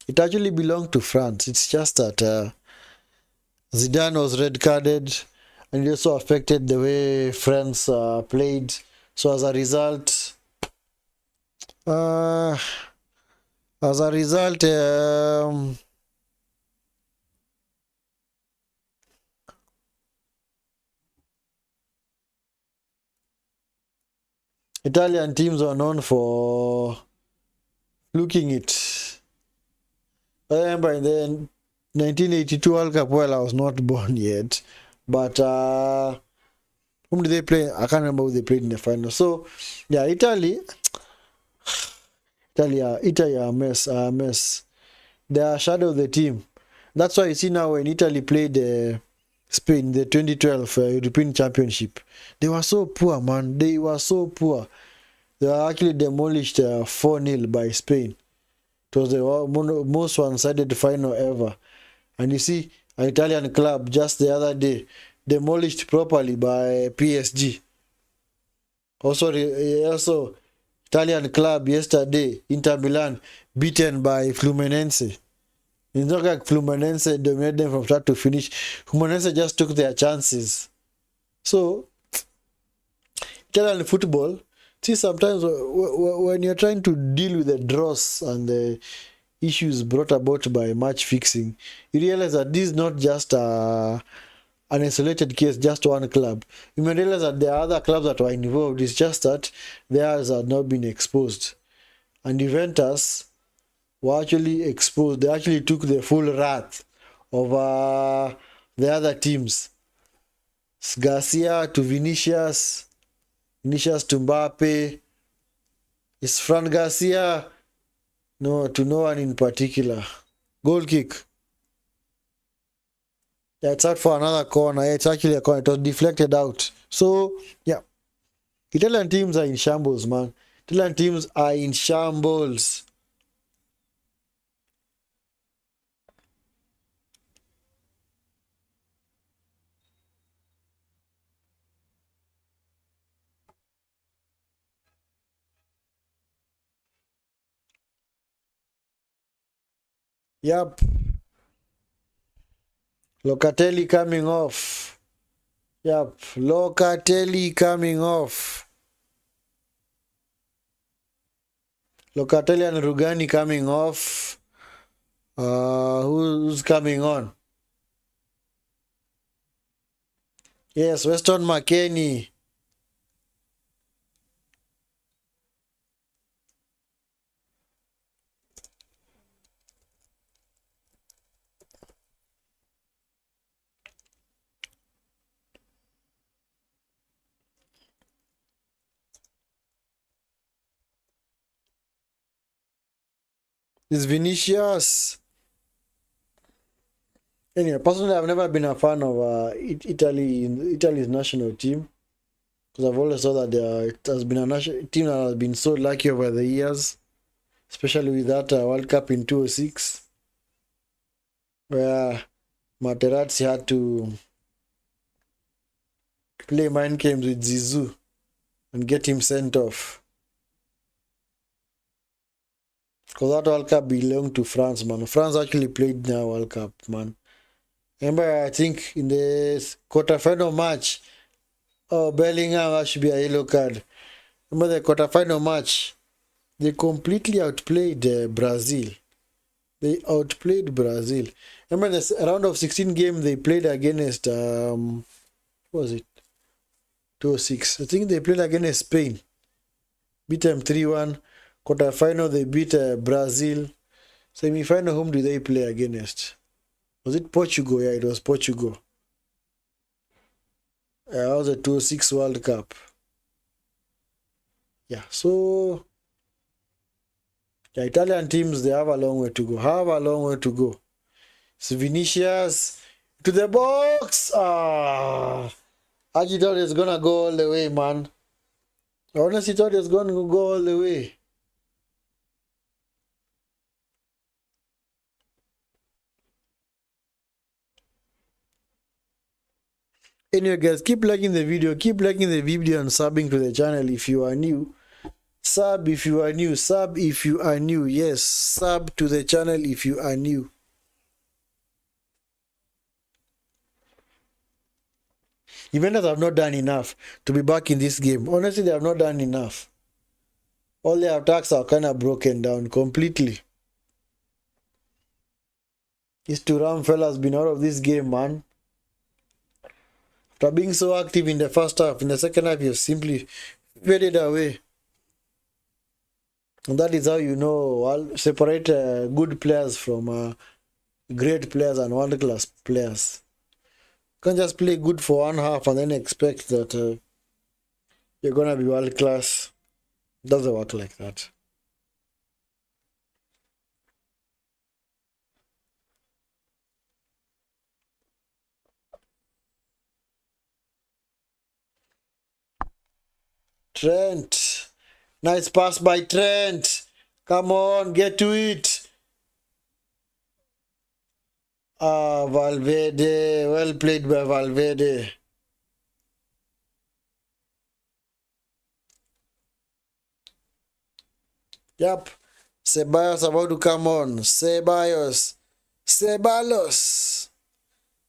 It actually belonged to France. It's just that Zidane was red carded, and it also affected the way France played. So as a result, uh, as a result, Italian teams are known for looking it. I remember in the 1982 World Cup, well, I was not born yet, but whom did they play? I can't remember who they played in the final. So, yeah, Italy are a mess, a mess. They are a shadow of the team. That's why you see now when Italy played Spain, the 2012 European Championship, they were so poor, man. They were so poor. They were actually demolished 4-0 by Spain. It was the most one-sided final ever. And you see, an Italian club just the other day demolished properly by PSG. Also, Italian club yesterday, Inter Milan, beaten by Fluminense. It's not like Fluminense dominated them from start to finish. Fluminense just took their chances. So, Italian football, see, sometimes when you're trying to deal with the draws and the issues brought about by match fixing, you realize that this is not just an isolated case, just one club. You may realize that there are other clubs that were involved. It's just that theirs had not been exposed. And Juventus were actually exposed. They actually took the full wrath of the other teams. Garcia to Vinicius to Mbappe. Is Fran Garcia? No, to no one in particular. Goal kick. Yeah, it's out for another corner. Yeah, it's actually a corner. It was deflected out. So, yeah. Italian teams are in shambles, man. Italian teams are in shambles. Yep. Locatelli coming off. Yep. Locatelli coming off. Locatelli and Rugani coming off. Who's coming on? Yes, Weston McKennie. Is Vinicius. Anyway, personally, I've never been a fan of Italy's national team, because I've always thought that it has been a national team that has been so lucky over the years, especially with that World Cup in 2006, where Materazzi had to play mind games with Zizou and get him sent off. Because that World Cup belonged to France, man. France actually played the World Cup, man. Remember, I think in the quarterfinal match, Bellingham should be a yellow card. Remember the quarterfinal match? They completely outplayed Brazil. They outplayed Brazil. Remember the round of 16 game they played against, what was it? 206. I think they played against Spain. Beat them 3-1. Quarterfinal, they beat Brazil. Semi-final, whom did they play against? Was it Portugal? Yeah, it was Portugal. That was a 2006 World Cup. Yeah, so the Italian teams, they have a long way to go. So Vinicius to the box. I thought it's gonna go all the way, man. I honestly thought it's gonna go all the way. Anyway, guys, keep liking the video, and subbing to the channel if you are new. Sub if you are new. Yes, sub to the channel if you are new. Juventus have not done enough to be back in this game. Honestly, they have not done enough. All their attacks are kind of broken down completely. This Thuram fella's been out of this game, man. After being so active in the first half, in the second half, you've simply faded away. And that is how you know separate good players from great players and world class players. You can't just play good for one half and then expect that you're gonna be world class. It doesn't work like that. Trent. Nice pass by Trent. Come on, get to it. Ah, Valverde. Well played by Valverde. Yep. Ceballos about to come on. Ceballos. Ceballos.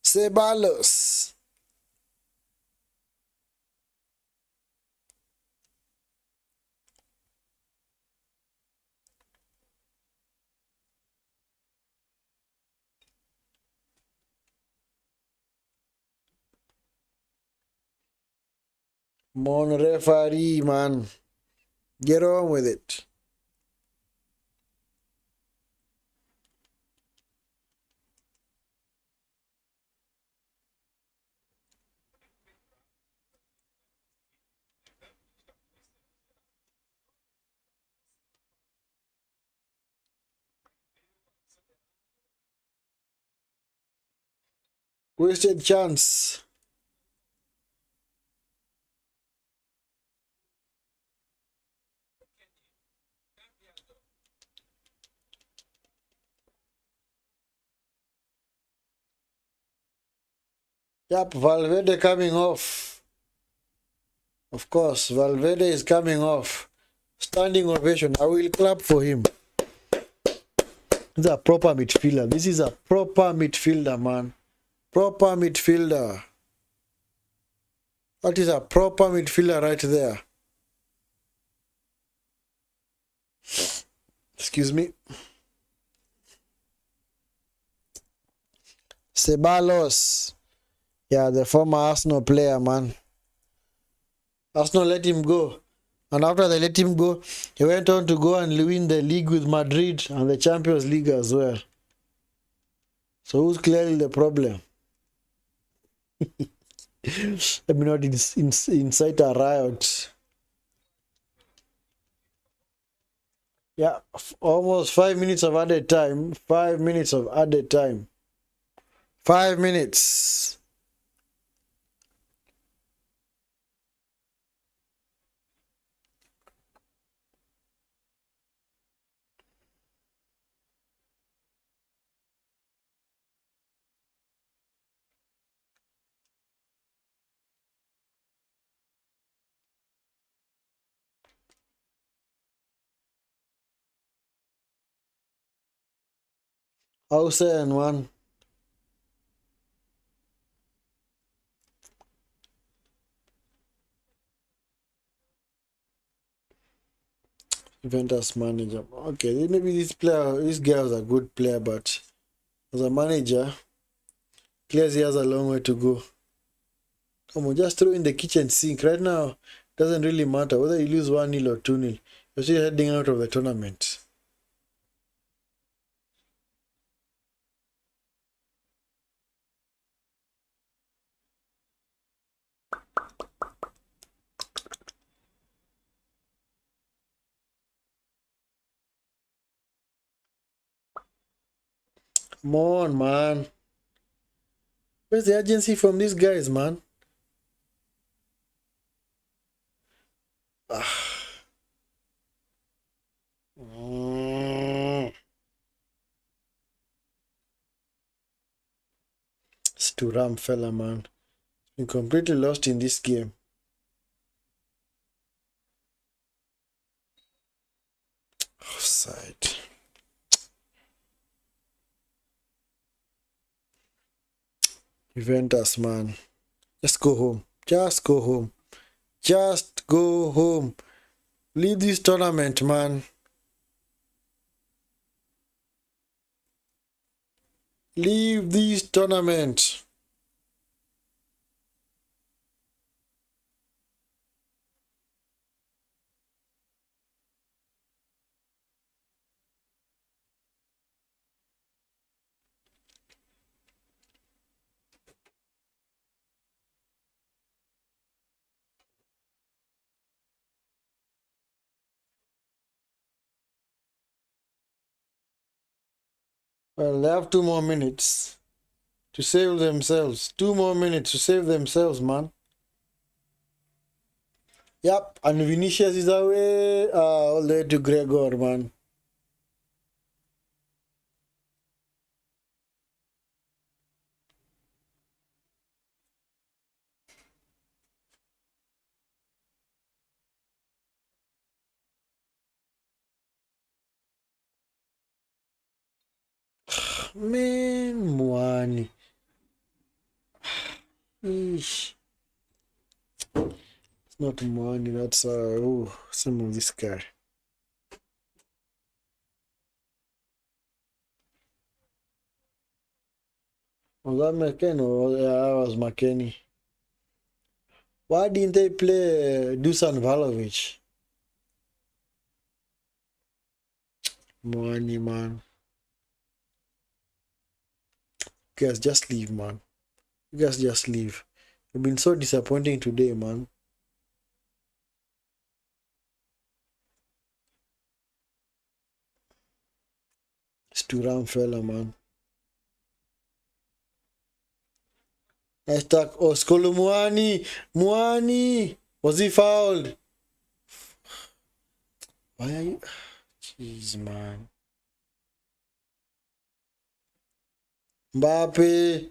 Ceballos. Come on, referee, man. Get on with it. Wasted chance. Yep, Valverde coming off. Of course, Valverde is coming off. Standing ovation. I will clap for him. This is a proper midfielder. This is a proper midfielder, man. Proper midfielder. That is a proper midfielder right there. Excuse me. Ceballos. Yeah, the former Arsenal player, man. Arsenal let him go. And after they let him go, he went on to go and win the league with Madrid and the Champions League as well. So who's clearly the problem? Let me not incite a riot. Yeah, almost 5 minutes of added time. 5 minutes of added time. 5 minutes. Hausa and one. Juventus manager. Okay, maybe this guy was a good player, but as a manager, clearly he has a long way to go. Come on, just throw in the kitchen sink. Right now, doesn't really matter whether you lose 1-0 or 2-0. You're still heading out of the tournament. Come on, man. Where's the urgency from these guys, man? It's Turam fella, man. Been completely lost in this game. Offside. Juventus, man. Just go home. Just go home. Just go home. Leave this tournament, man. Leave this tournament. Well, they have 2 more minutes to save themselves. 2 more minutes to save themselves, man. Yep, and Vinicius is away all the way to Gregor, man. Man, Mwani. Eesh. It's not Mwani, that's some of this guy. Was that McKenny? Oh, yeah, that was McKenny. Why didn't they play Dusan Vlahovic? Mwani, man. You guys just leave, man. You guys just leave. You've been so disappointing today, man. It's Turam fella, man. Hashtag Oskolo Mwani. Mwani. Was he fouled? Why are you? Jeez, man. Mbappe.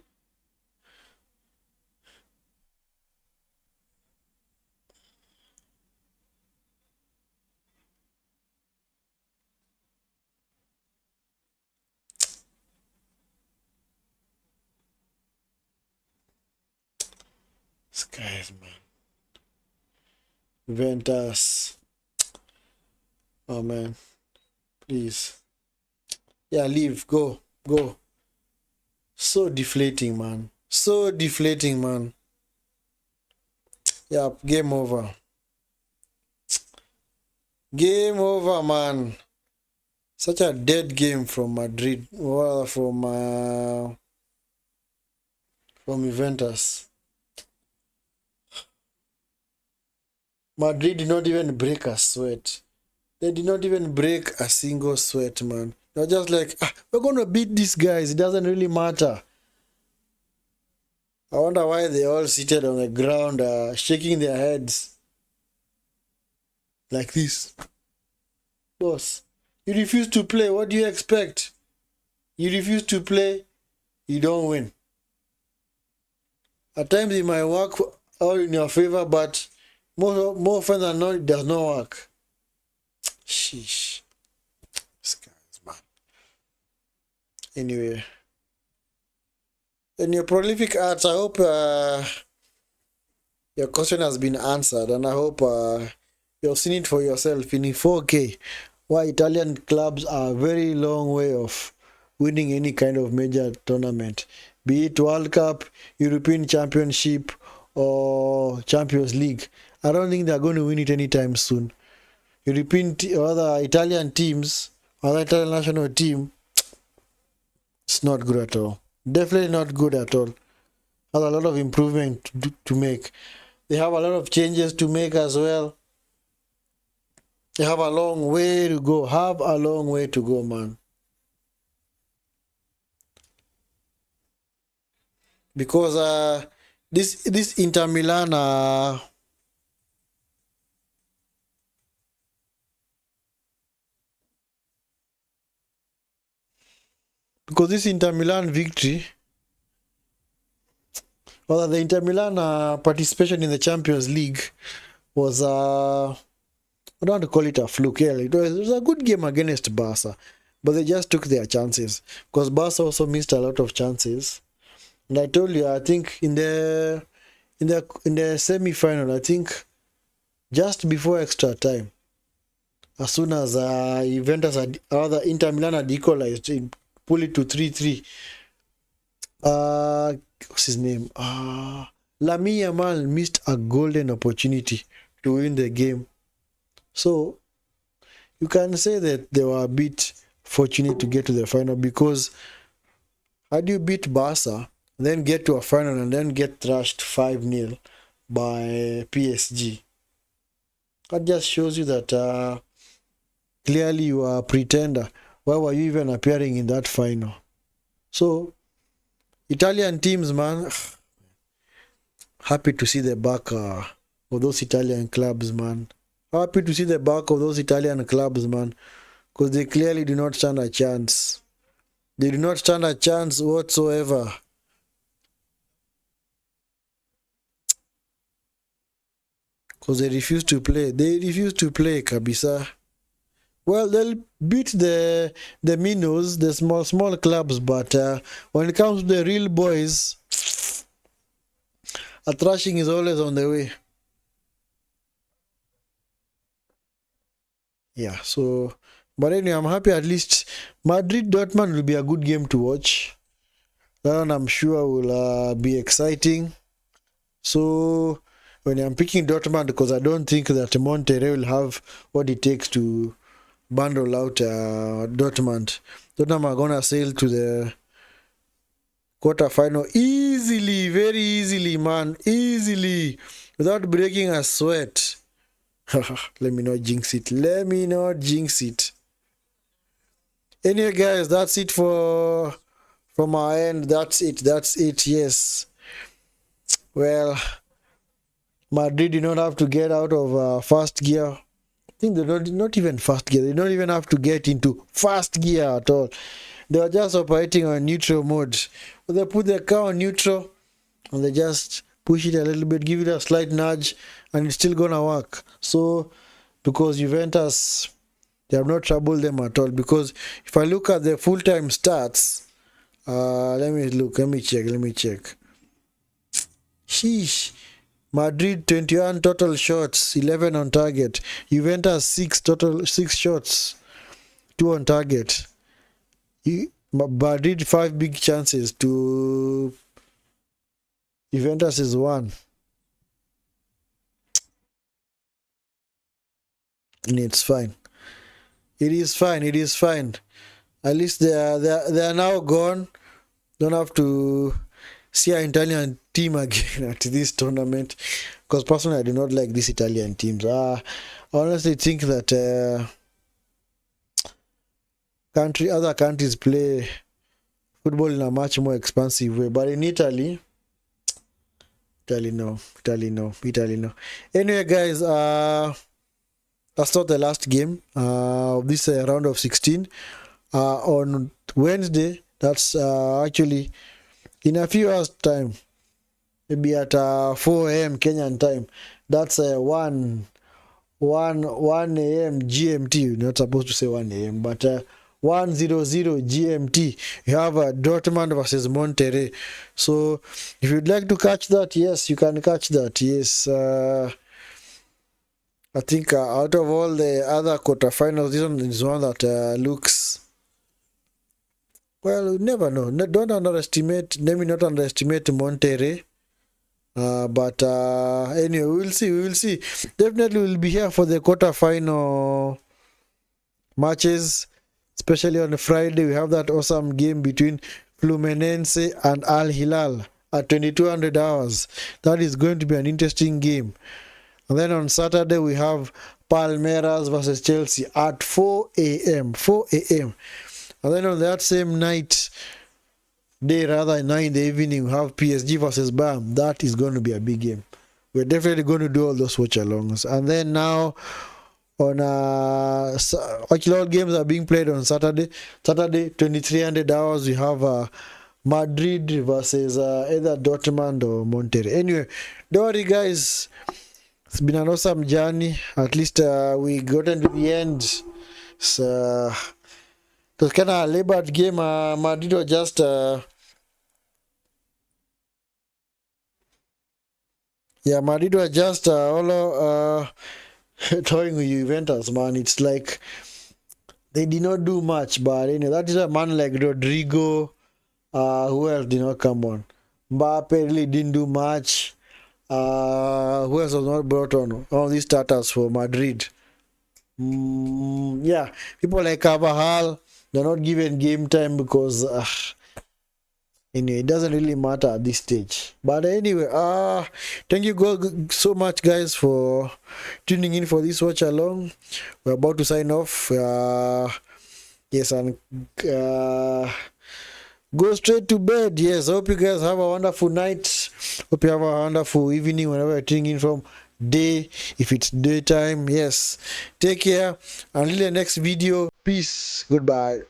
This guys, man. Juventus. Oh, man. Please. Yeah, leave. Go. Go. So deflating, man. So deflating, man. Yeah, game over. Game over, man. Such a dead game from Madrid. Well, from Juventus. Madrid did not even break a sweat. They did not even break a single sweat, man. They're just like, we're going to beat these guys. It doesn't really matter. I wonder why they all seated on the ground, shaking their heads like this. Boss, you refuse to play. What do you expect? You refuse to play, you don't win. At times it might work all in your favor, but more often than not, it does not work. Sheesh. This guy's man. Anyway. In your prolific arts, I hope your question has been answered, and I hope you've seen it for yourself in 4K. Why Italian clubs are a very long way of winning any kind of major tournament, be it World Cup, European Championship, or Champions League. I don't think they're going to win it anytime soon. European or other Italian teams, other Italian national team, it's not good at all. Definitely not good at all. Has a lot of improvement to make. They have a lot of changes to make as well. They have a long way to go. Have a long way to go, man. Because this Inter Milan because this Inter Milan victory, or the Inter Milan participation in the Champions League was I don't want to call it a fluke. Yeah, it was a good game against Barca, but they just took their chances because Barca also missed a lot of chances. And I told you, I think in the semi-final, I think just before extra time, as soon as Juventus had, or the Inter Milan had equalized, pull it to 3-3. What's his name? Lamine Yamal missed a golden opportunity to win the game. So you can say that they were a bit fortunate to get to the final, because had you beat Barca, then get to a final and then get thrashed 5-0 by PSG, that just shows you that clearly you are a pretender. Why were you even appearing in that final? So Italian teams, man, happy to see the back of those Italian clubs, man. Happy to see the back of those Italian clubs, man, because they clearly do not stand a chance. They do not stand a chance whatsoever. Because they refuse to play. They refuse to play, Kabisa. Well, they'll beat the minnows, the small clubs, but when it comes to the real boys, a thrashing is always on the way. Yeah, so, but anyway, I'm happy at least Madrid Dortmund will be a good game to watch. That one I'm sure will be exciting. So, when I'm picking Dortmund, because I don't think that Monterrey will have what it takes to bundle out Dortmund. Dortmund are gonna sail to the quarterfinal easily, very easily, man, easily, without breaking a sweat. Let me not jinx it. Let me not jinx it. Anyway, guys, that's it for from our end. That's it. That's it. Yes. Well, Madrid did not have to get out of first gear. I think they don't, not even first gear. They don't even have to get into first gear at all. They were just operating on neutral mode. But they put their car on neutral and they just push it a little bit, give it a slight nudge, and it's still gonna work. So, because Juventus, they have not troubled them at all. Because if I look at the full-time stats, let me check. Sheesh. Madrid 21 total shots, 11 on target. Juventus 6 shots, 2 on target. Madrid 5 big chances to Juventus is 1. And it's fine. It is fine. It is fine. At least they are now gone. Don't have to see an Italian team again at this tournament. Because personally, I do not like these Italian teams. I honestly think that other countries play football in a much more expansive way. But in Italy, no. Anyway, guys, that's not the last game of this round of 16. On Wednesday, that's actually in a few hours' time, maybe at 4 a.m. Kenyan time. That's 1 a.m. GMT. You're not supposed to say 1 a.m., but 1:00 GMT. You have Dortmund versus Monterrey. So, if you'd like to catch that, yes, you can catch that. Yes, I think out of all the other quarterfinals, this one is one that looks. Well, you never know. Don't underestimate. Let me not underestimate Monterrey. But anyway, we will see. Definitely, we'll be here for the quarterfinal matches. Especially on Friday, we have that awesome game between Fluminense and Al Hilal at 2200 hours. That is going to be an interesting game. And then on Saturday, we have Palmeiras versus Chelsea at 4 a.m. 4 a.m. And then on that same night, now in the evening, we have PSG versus Bam. That is going to be a big game. We're definitely going to do all those watch-alongs. And then now, on actually all games are being played on Saturday. Saturday, 2300 hours, we have Madrid versus either Dortmund or Monterrey. Anyway, don't worry, guys. It's been an awesome journey. At least we got into the end. So, it was kind of a labored game. Madrid was just Madrid was just all toying with Juventus, man. It's like they did not do much, but that is a man like Rodrigo. Who else did not come on? Mbappe really didn't do much. Who else was not brought on? All these starters for Madrid. Yeah, people like Carvajal, they're not given game time because anyway, it doesn't really matter at this stage. But anyway, thank you so much, guys, for tuning in for this watch along. We're about to sign off. Yes, and go straight to bed. Yes, I hope you guys have a wonderful night. Hope you have a wonderful evening whenever you're tuning in from. Day, if it's daytime. Yes, take care. Until the next video, peace, goodbye.